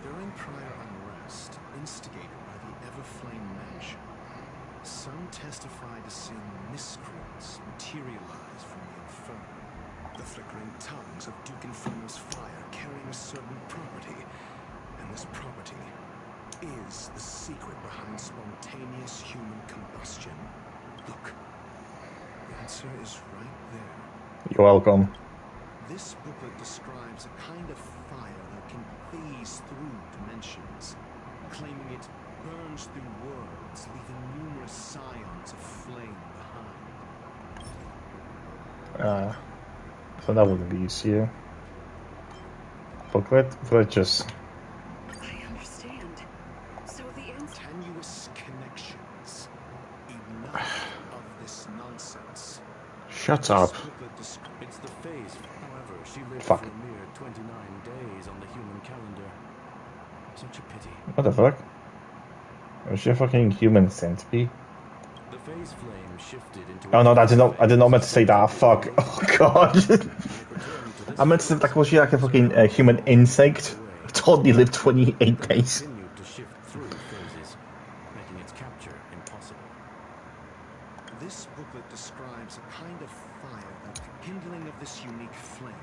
During prior unrest instigated by the Everflame Mansion, some testified to seeing miscreants materialize from the Inferno. The flickering tongues of Duke Inferno's fire carrying a certain property, and this property is the secret behind spontaneous human combustion. Look, the answer is right there. You're welcome. This booklet describes a kind of fire that can phase through dimensions, claiming it burns through worlds, leaving numerous scions of flame behind. So that wouldn't be easier. Booklet? Let's just... I understand. So the tenuous connections. Enough of this nonsense. Shut up. It's the phase. However, she lived Fuck. for a mere 29 days on the human calendar. Such a pity. What the fuck? Was she a fucking human centipede? The phase flame shifted into Oh no, I did not meant to say that. Fuck. Oh god. I meant to say like, was she like a fucking human insect? I totally lived 28 days. continued to shift through phases, making its capture impossible. This booklet describes a kind of fire that the kindling of this unique flame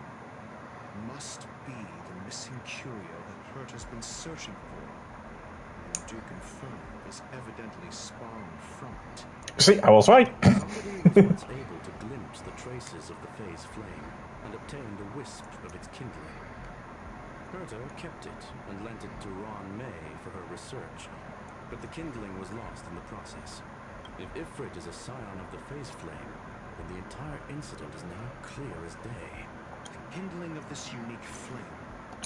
must be the missing curio that Herta's been searching for. And Duke Inferno is evidently spawned from it. See, I was right. Somebody was once able to glimpse the traces of the phase flame and obtained a wisp of its kindling. Herta kept it and lent it to Ron May for her research, but the kindling was lost in the process. If Ifrit is a scion of the phase flame, then the entire incident is now clear as day. The kindling of this unique flame.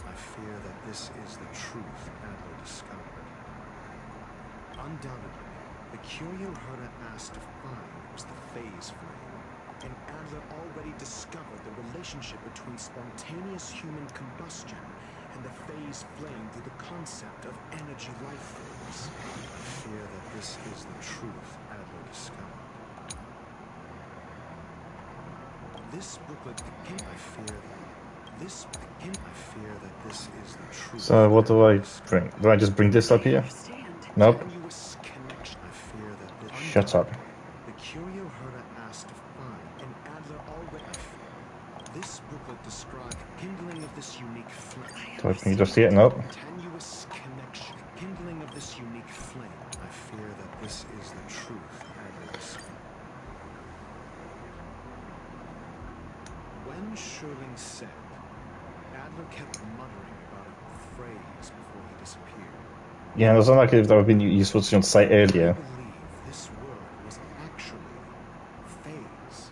I fear that this is the truth Adler discovered. Undoubtedly, the curio Herta asked to find was the phase flame, and Adler already discovered the relationship between spontaneous human combustion and the phase flame through the concept of energy life forms. I fear that this is the truth Adler discovered. This booklet, I fear that this is the truth. So what do I bring? Do I just bring this up here? Nope. Shut up. The curio Herta asked to find, and Adler already. This booklet described kindling of this unique flame. Do I can you just see it? Nope. Tenuous connection. Kindling of this unique flame. I fear that this is the truth, Adler discovered. When Sherling said, Adler kept muttering about a phrase before he disappeared. Yeah, it was not like if that would have been useful to say earlier. This word was actually phase.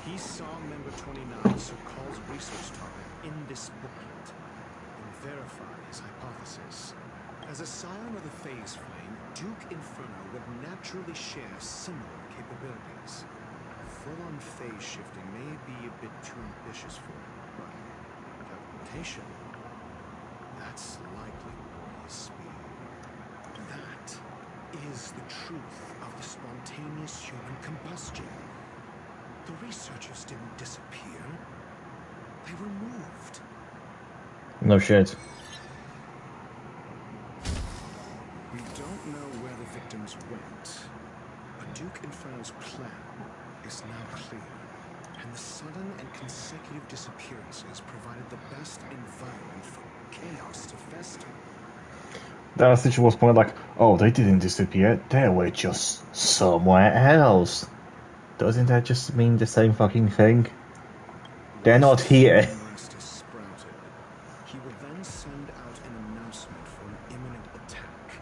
He saw Member 29, Sir Call's research topic, in this booklet and verified his hypothesis. As a scion of the phase flame, Duke Inferno would naturally share similar capabilities. Full-on phase shifting may be a bit too ambitious for him, but teleportation, that's likely more his speed. That is the truth of the spontaneous human combustion. The researchers didn't disappear. They were moved. No shit. We don't know where the victims went, but Duke Inferno's plan is now clear. The sudden and consecutive disappearances provided the best environment for chaos to fester. That message was more like, oh, they didn't disappear, they were just somewhere else. Doesn't that just mean the same fucking thing? They're not here. Sprouted. He will then send out an announcement for an imminent attack.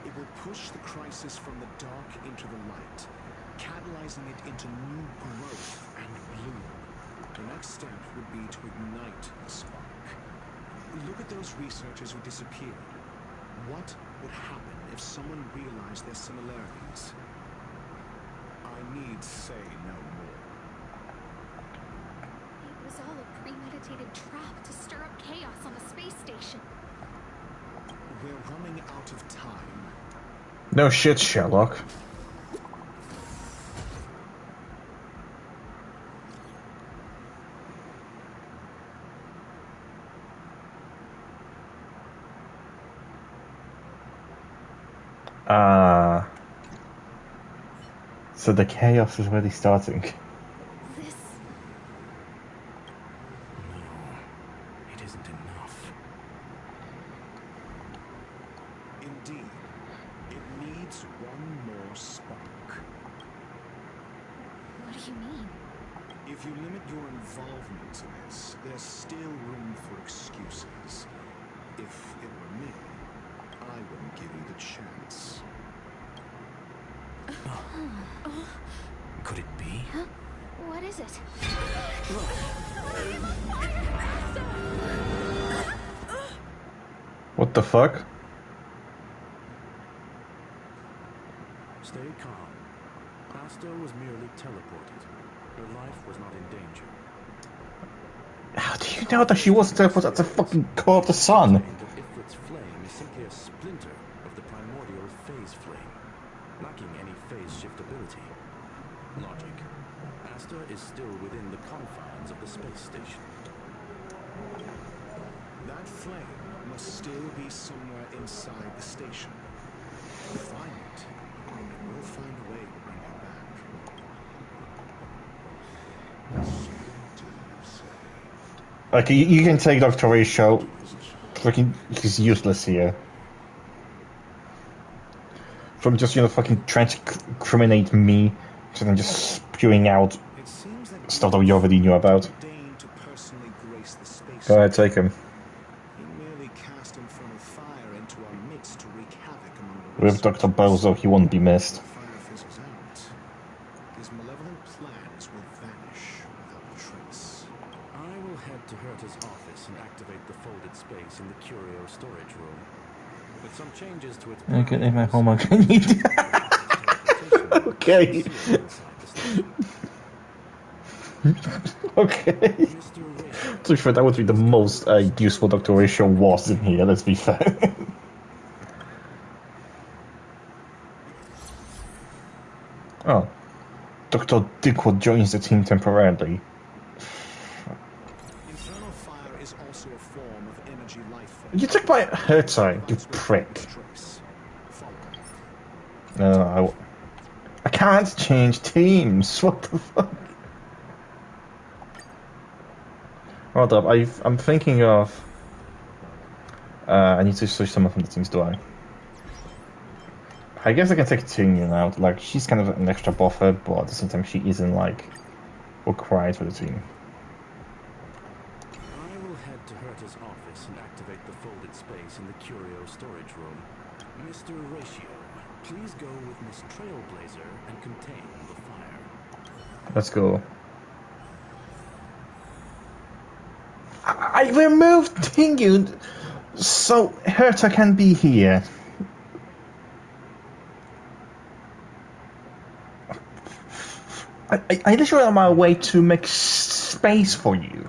It will push the crisis from the dark into the light, catalyzing it into new growth and bloom. The next step would be to ignite the spark. Look at those researchers who disappeared. What would happen if someone realized their similarities? I need say no more. It was all a premeditated trap to stir up chaos on the space station. We're running out of time. No shit, Sherlock. So the chaos is really starting. This... No, it isn't enough. Indeed, it needs one more spark. What do you mean? If you limit your involvement to this, there's still room for excuses. If it were me, I wouldn't give you the chance. Could it be? Huh? What is it? What the fuck? Stay calm. Asta was merely teleported. Her life was not in danger. How do you know that she wasn't teleported at the fucking core of the sun? That Ifrit's flame is simply a splinter of the primordial phase flame, lacking any phase shiftability. Logic. Asta is still within the confines of the space station. That flame must still be somewhere inside the station. Find it, and we'll find a way to bring her back. Okay, you can take Dr. Ratio. Freaking, he's useless here. From just, fucking trying to criminate me, to then just spewing out stuff that we already knew about. Go ahead, take him. With Dr. Bozo, he won't be missed. His malevolent plans will vanish without a trace. I will head to Herta's office and activate the folded space in the curio storage room. With some changes to its... Okay, my homework I need. Okay. Okay. To be fair, that would be the most useful Dr. Ratio was in here, let's be fair. Oh. Dr. Dickwood joins the team temporarily. Infernal fire is also a form of energy life form. You took my Herta, you prick. No, I can't change teams. What the fuck? Hold up, I'm thinking of... I need to switch some of the teams, do I? I guess I can take Tingyun out. Like, she's kind of an extra buffer, but at the same time, she isn't, like, required for the team. I will head to Herta's office and activate the folded space in the curio storage room. Mr. Ratio, please go with Miss Trailblazer and contain the fire. Let's go. I removed Tingyun so Herta can be here. I literally on my way to make space for you.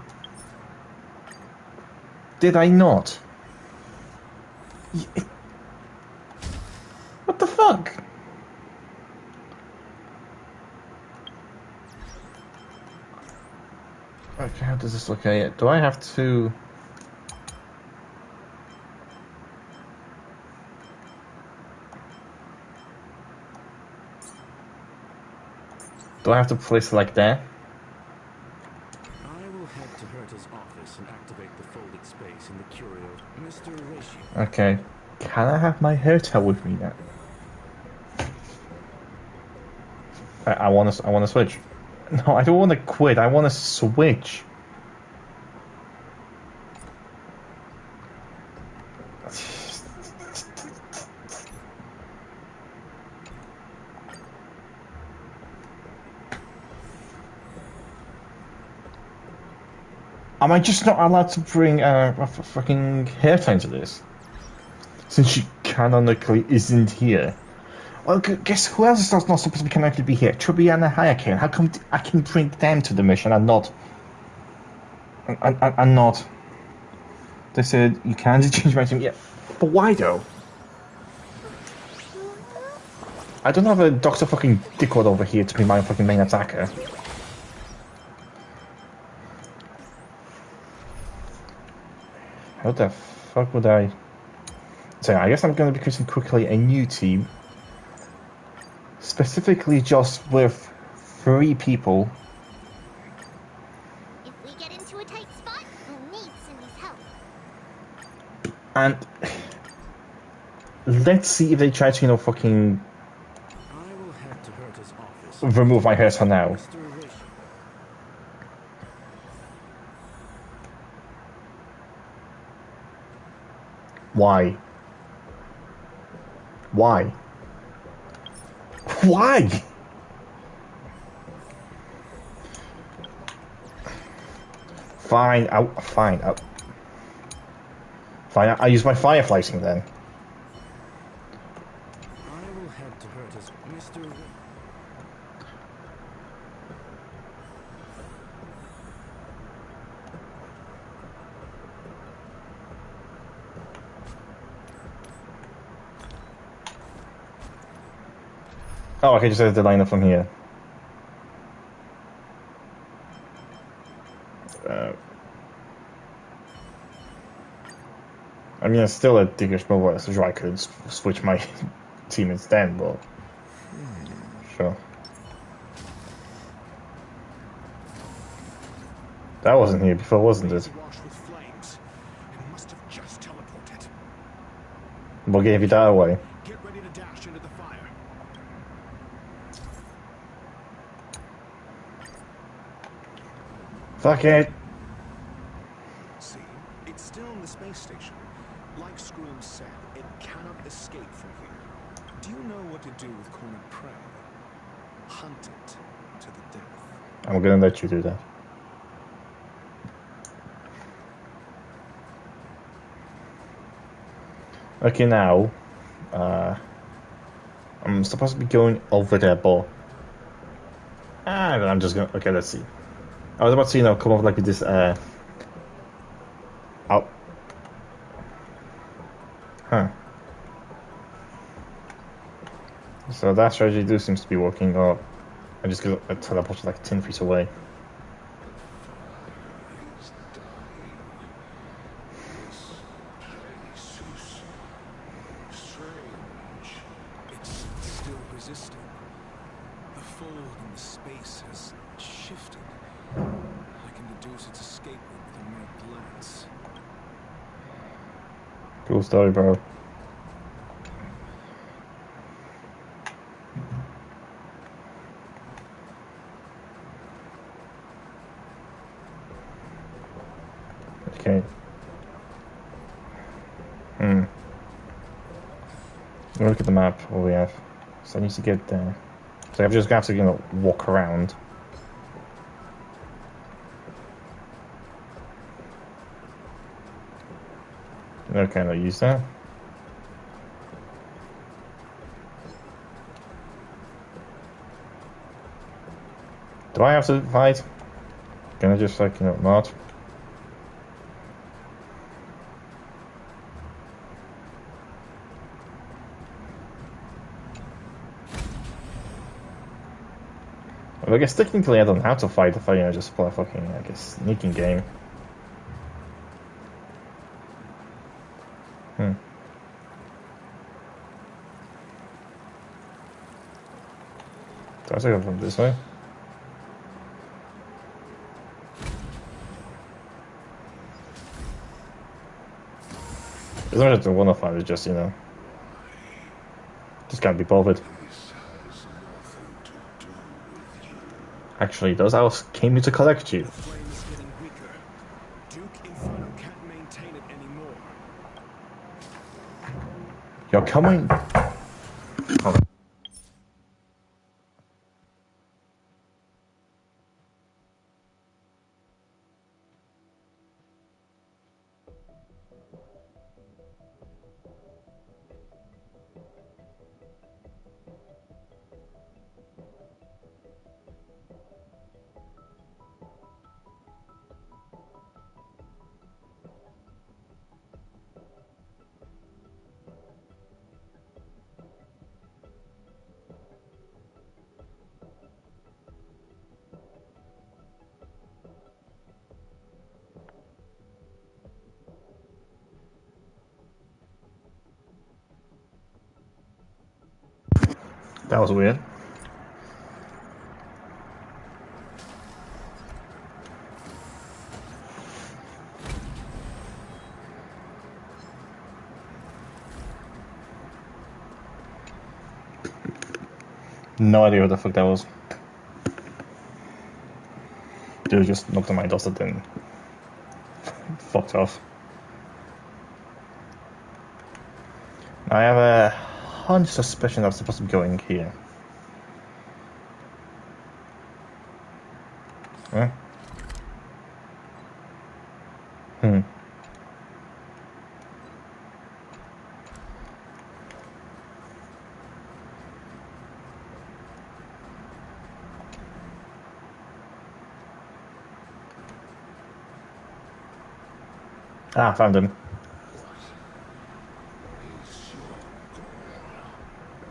Did I not? What the fuck? Okay, how does this look? Okay, do I have to... Do I have to place it like that? head to Herta's office and activate the folded space in the curio. Mr. Ratio. Okay. Can I have my Herta with me now? I want to switch. No, I don't want to quit. I want to switch. Am I just not allowed to bring a fucking Herta into this? Since she canonically isn't here. Well, guess who else is not supposed to be canonically be here? Chubby and Hayakain. How come I can bring them to the mission and not... And not... They said you can't change my team. Yeah, but why though? I don't have a Dr. fucking Dickwood over here to be my fucking main attacker. How the fuck would I... So I guess I'm going to be creating quickly a new team. Specifically just with 3 people. If we get into a tight spot, we'll need Cindy's help. And... let's see if they try to, fucking... I will head to Herta's office. remove my Herta now. Why? Why? Why? Fine, fine, I'll use my Firefly thing then. I will head to Herta's Mr. Oh, okay, just edit the line up from here. I mean, it's still a diggish move, so I could switch my teammates then, but... Sure. That wasn't here before, wasn't it? What gave you that away? Get ready to dash into the fire. Fuck it. See, it's still in the space station. Like Scroom said, it cannot escape from here. Do you know what to do with cornered prey? Hunt it to the death. I'm gonna let you do that. Okay, now, I'm supposed to be going over there, but I'm just gonna. Okay, let's see. I was about to, come over like with this. Out. Huh. So that strategy seems to be working. Or I just get a teleport like 10 feet away. Cool story, bro. Okay. Look at the map, what we have. So I need to get there. So I've just got to, walk around. Okay, I'll use that. Do I have to fight? Can I just, like, not? Well, I guess technically I don't have to fight if I, just play a fucking, I guess, sneaking game. Do I have to go from this way? It's not just a one-off fight, it's just, you know, just can't be bothered. Actually, those owls came here to collect you. The flame is getting weaker. Duke Inferno can't maintain it anymore. You're coming. Hold on. That was weird. No idea what the fuck that was. Dude just knocked on my dust and then fucked off. I have a hunch suspicion I'm supposed to be going here. Huh? Ah, found him.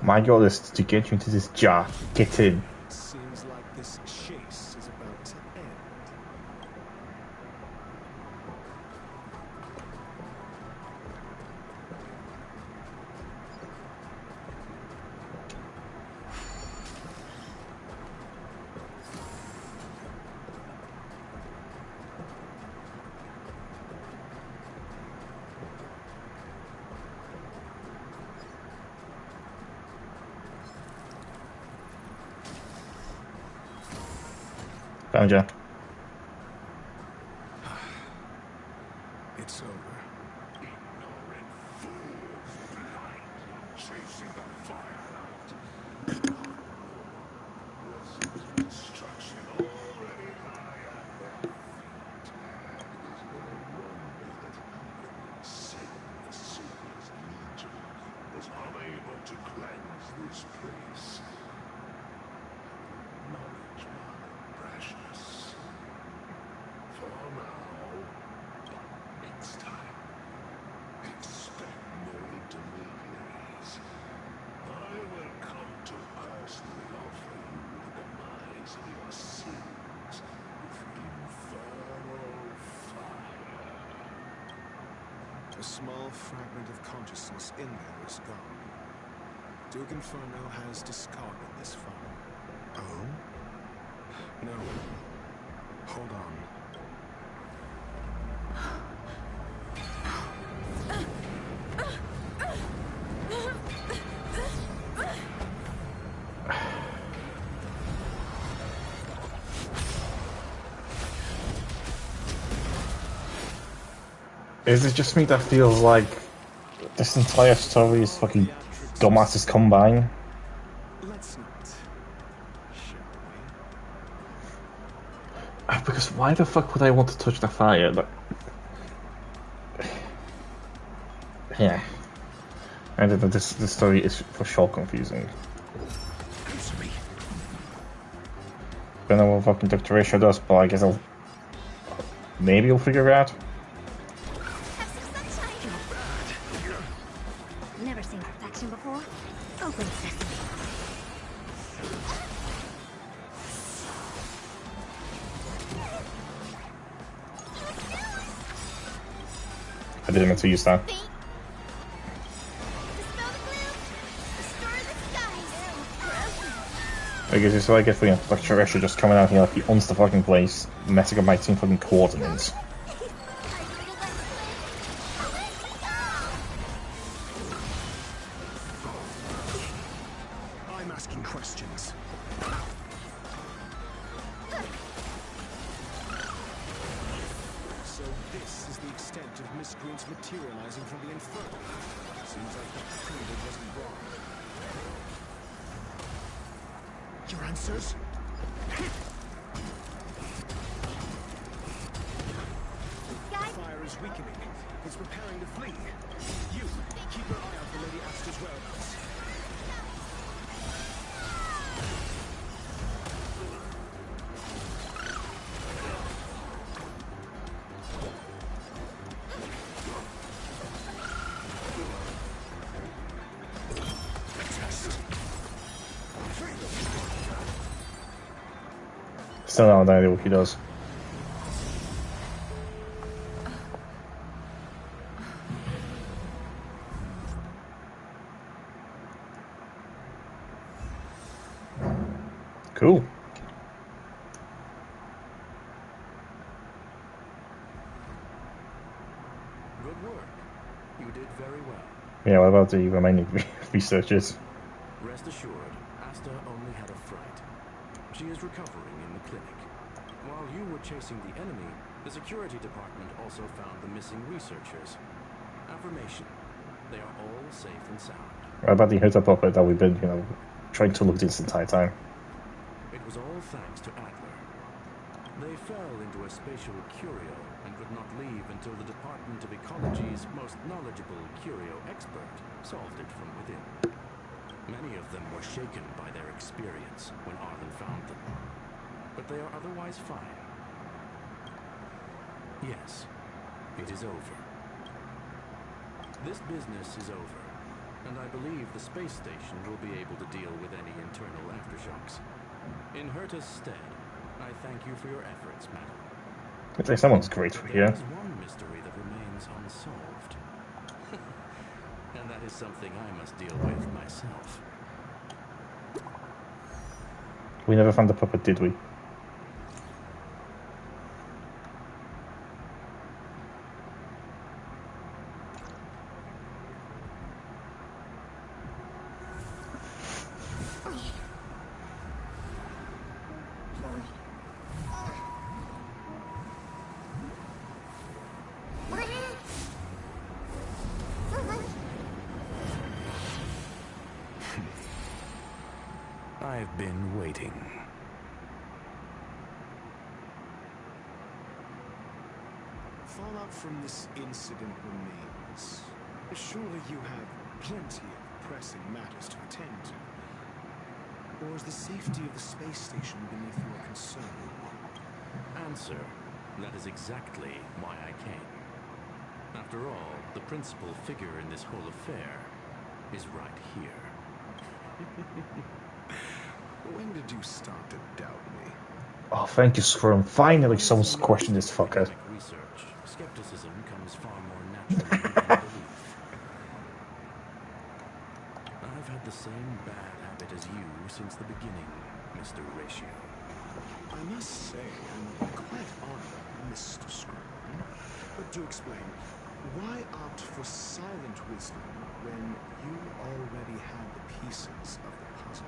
My goal is to get you into this jar. Get in. Seems like this chase is about to end. Found ya. It's over. Ignorant fools, blindly chasing the firelight. Destruction already lie at their feet. It is no wonder that even Satan, the Savior's legion, was unable to cleanse this place. Knowledge my brashness. For now, but next time, expect no intermediaries. I will come to personally offer you the demise of your sins with infernal fire. A small fragment of consciousness in there is gone. Duke Inferno has discarded this fire. Oh? No. Hold on. Is it just me that feels like this entire story is fucking dumbasses combined? Let's not. Shall we? Because why the fuck would I want to touch the fire? Like, yeah. And this story is for sure confusing. Don't know what fucking Dr. Ratio does, but I guess maybe I'll figure it out. Never seen perfection before. Open sesame. I didn't mean to use that. I guess it's what I get for Dr. Ratio just coming out here like he owns the fucking place, messing up my team fucking coordinates. extent of miscreants materializing from the Inferno. Seems like the prelude wasn't wrong. Your answers? Guys? Fire is weakening. It's preparing to flee. You, keep your eye out for Lady Asta's whereabouts. Still not an idea what he does. Cool. Good work. You did very well. Yeah, what about the remaining researchers? Rest assured, Asta only had a fright. She is recovering in the clinic. While you were chasing the enemy, the security department also found the missing researchers. Affirmation. They are all safe and sound. What about the Herta puppet that we've been, trying to look this entire time? It was all thanks to Adler. They fell into a spatial curio and could not leave until the Department of Ecology's most knowledgeable curio expert solved it from within. Many of them were shaken by their experience when Arlen found them. But they are otherwise fine. Yes, it is over. This business is over, and I believe the space station will be able to deal with any internal aftershocks. In Herta's stead, I thank you for your efforts, madam. Looks like someone's grateful But here. there is one mystery that remains unsolved. And that is something I must deal with myself. We never found the puppet, did we? I've been waiting. Fallout from this incident remains. Surely you have plenty of pressing matters to attend to. Or is the safety of the space station beneath your concern? Answer. That is exactly why I came. After all, the principal figure in this whole affair is right here. When did you start to doubt me? Oh, thank you, Squirm. Finally, someone's questioned this fucker. Academic research, skepticism comes far more naturally than belief. I've had the same bad habit as you since the beginning, Mr. Ratio. I must say, I'm quite honored, Mr. Squirm. But to explain, why opt for silent wisdom when you already had the pieces of the puzzle?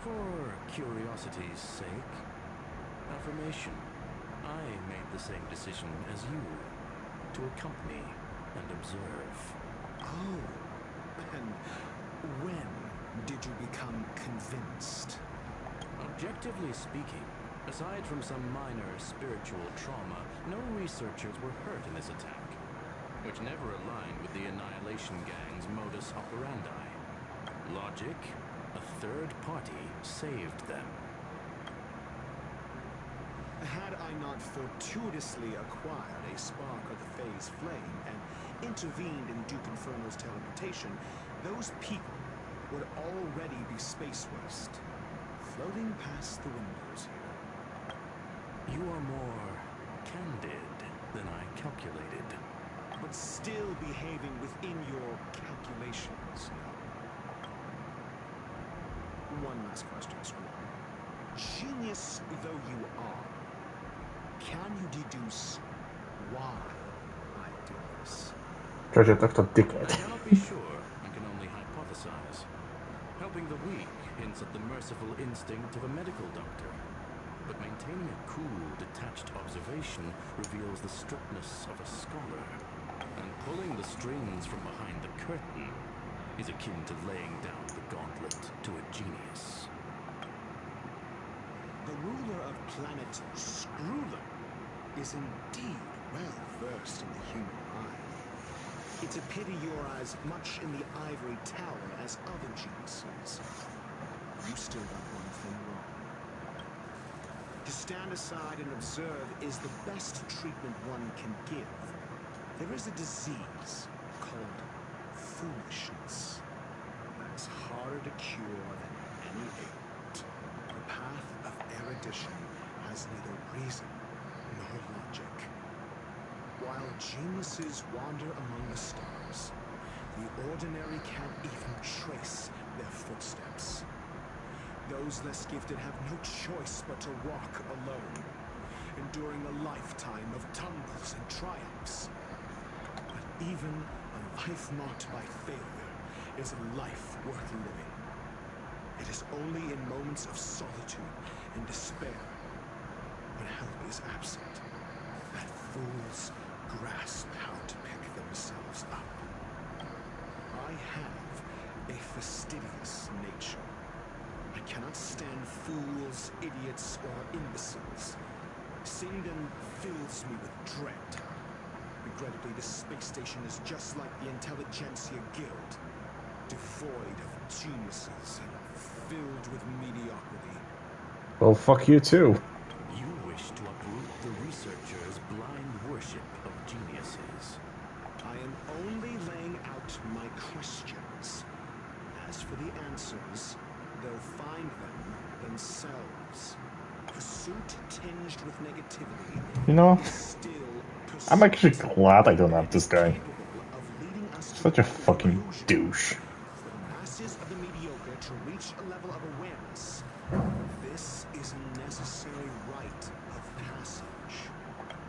For curiosity's sake, affirmation. I made the same decision as you, to accompany and observe. Oh, and when did you become convinced? Objectively speaking, aside from some minor spiritual trauma, no researchers were hurt in this attack, which never aligned with the Annihilation Gang's modus operandi. Logic, a third party saved them. Had I not fortuitously acquired a spark of the phase flame and intervened in Duke Inferno's teleportation, those people would already be space waste, floating past the windows here. You are more candid than I calculated. But still behaving within your calculations. One last question, Squirrel. Genius though you are, can you deduce why I did this? Treasure Dr. I Dickhead. cannot be sure, and can only hypothesize. Helping the weak hints at the merciful instinct of a medical doctor. but maintaining a cool, detached observation reveals the strictness of a scholar. And pulling the strings from behind the curtain is akin to laying down the gauntlet to a genius. The ruler of planet Screwlum is indeed well versed in the human eye. It's a pity you're as much in the ivory tower as other geniuses. You still got one thing wrong. To stand aside and observe is the best treatment one can give. There is a disease called foolishness that's harder to cure than any ailment. The path of erudition has neither reason nor logic. While geniuses wander among the stars, the ordinary can't even trace their footsteps. Those less gifted have no choice but to walk alone, enduring a lifetime of tumbles and triumphs. But even a life marked by failure is a life worth living. It is only in moments of solitude and despair, when help is absent, that fools grasp how to pick themselves up. I have a fastidious nature. I cannot stand fools, idiots, or imbeciles. Seeing them fills me with dread. Regrettably, this space station is just like the Intelligentsia Guild, devoid of geniuses and filled with mediocrity. Well, fuck you too. You wish to uproot the researchers' blind worship of geniuses. I am only laying out my questions. As for the answers, they'll find them themselves. Pursuit tinged with negativity You know, is still pursuit. I'm actually glad I don't have this guy. Capable of leading us to Such a the point of fucking illusion. douche. For the masses of the mediocre to reach a level of awareness, this is a necessary rite of passage.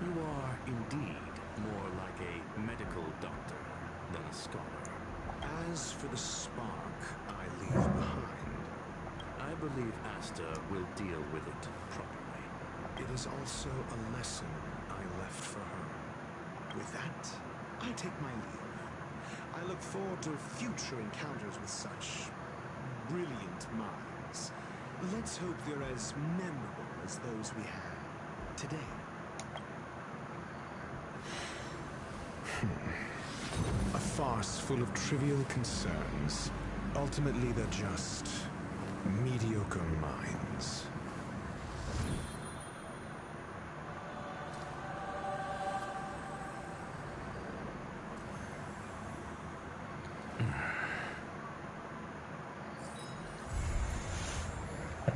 You are indeed more like a medical doctor than a scholar. As for the spark I leave behind, I believe Asta will deal with it properly. it is also a lesson I left for her. With that, I take my leave. I look forward to future encounters with such brilliant minds. Let's hope they're as memorable as those we had today. A farce full of trivial concerns. Ultimately, they're just mediocre minds.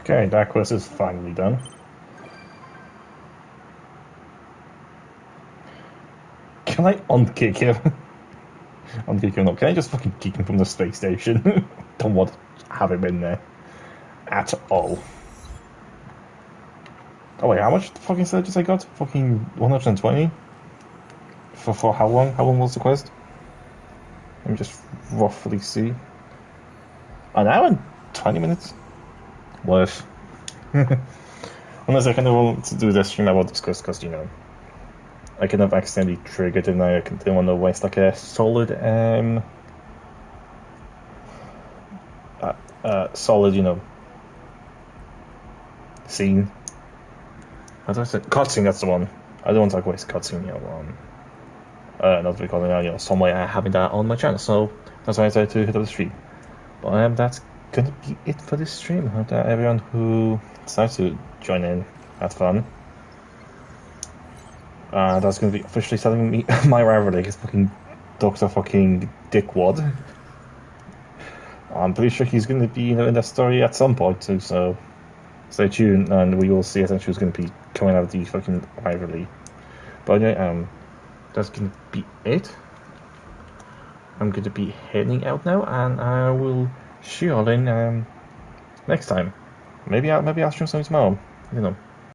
Okay, that quest is finally done. Can I unkick him? Unkick him? No, can I just fucking kick him from the space station? Don't want to have him in there at all. Oh wait, how much fucking surges I got? Fucking 120? For how long? How long was the quest? Let me just roughly see. An hour and 20 minutes? Worth. Unless I kind of want to do this stream about this quest, because, you know, I kind of accidentally triggered and I didn't want to waste like a solid, solid, you know, scene. How do I say? Cutscene, that's the one. I don't want to like waste cutscene, you know, not recording, you know, some way having that on my channel, so that's why I decided to hit up the stream. But that's gonna be it for this stream. I hope that everyone who decides to join in had fun. That's gonna be officially telling me my rivalry is fucking Dr. fucking Dickwad. I'm pretty sure he's gonna be, you know, in that story at some point too, so stay tuned and we will see essentially who's gonna be coming out of the fucking rivalry. But anyway, that's gonna be it. I'm gonna be heading out now, and I will see you all in next time. Maybe I'll stream something tomorrow. You know.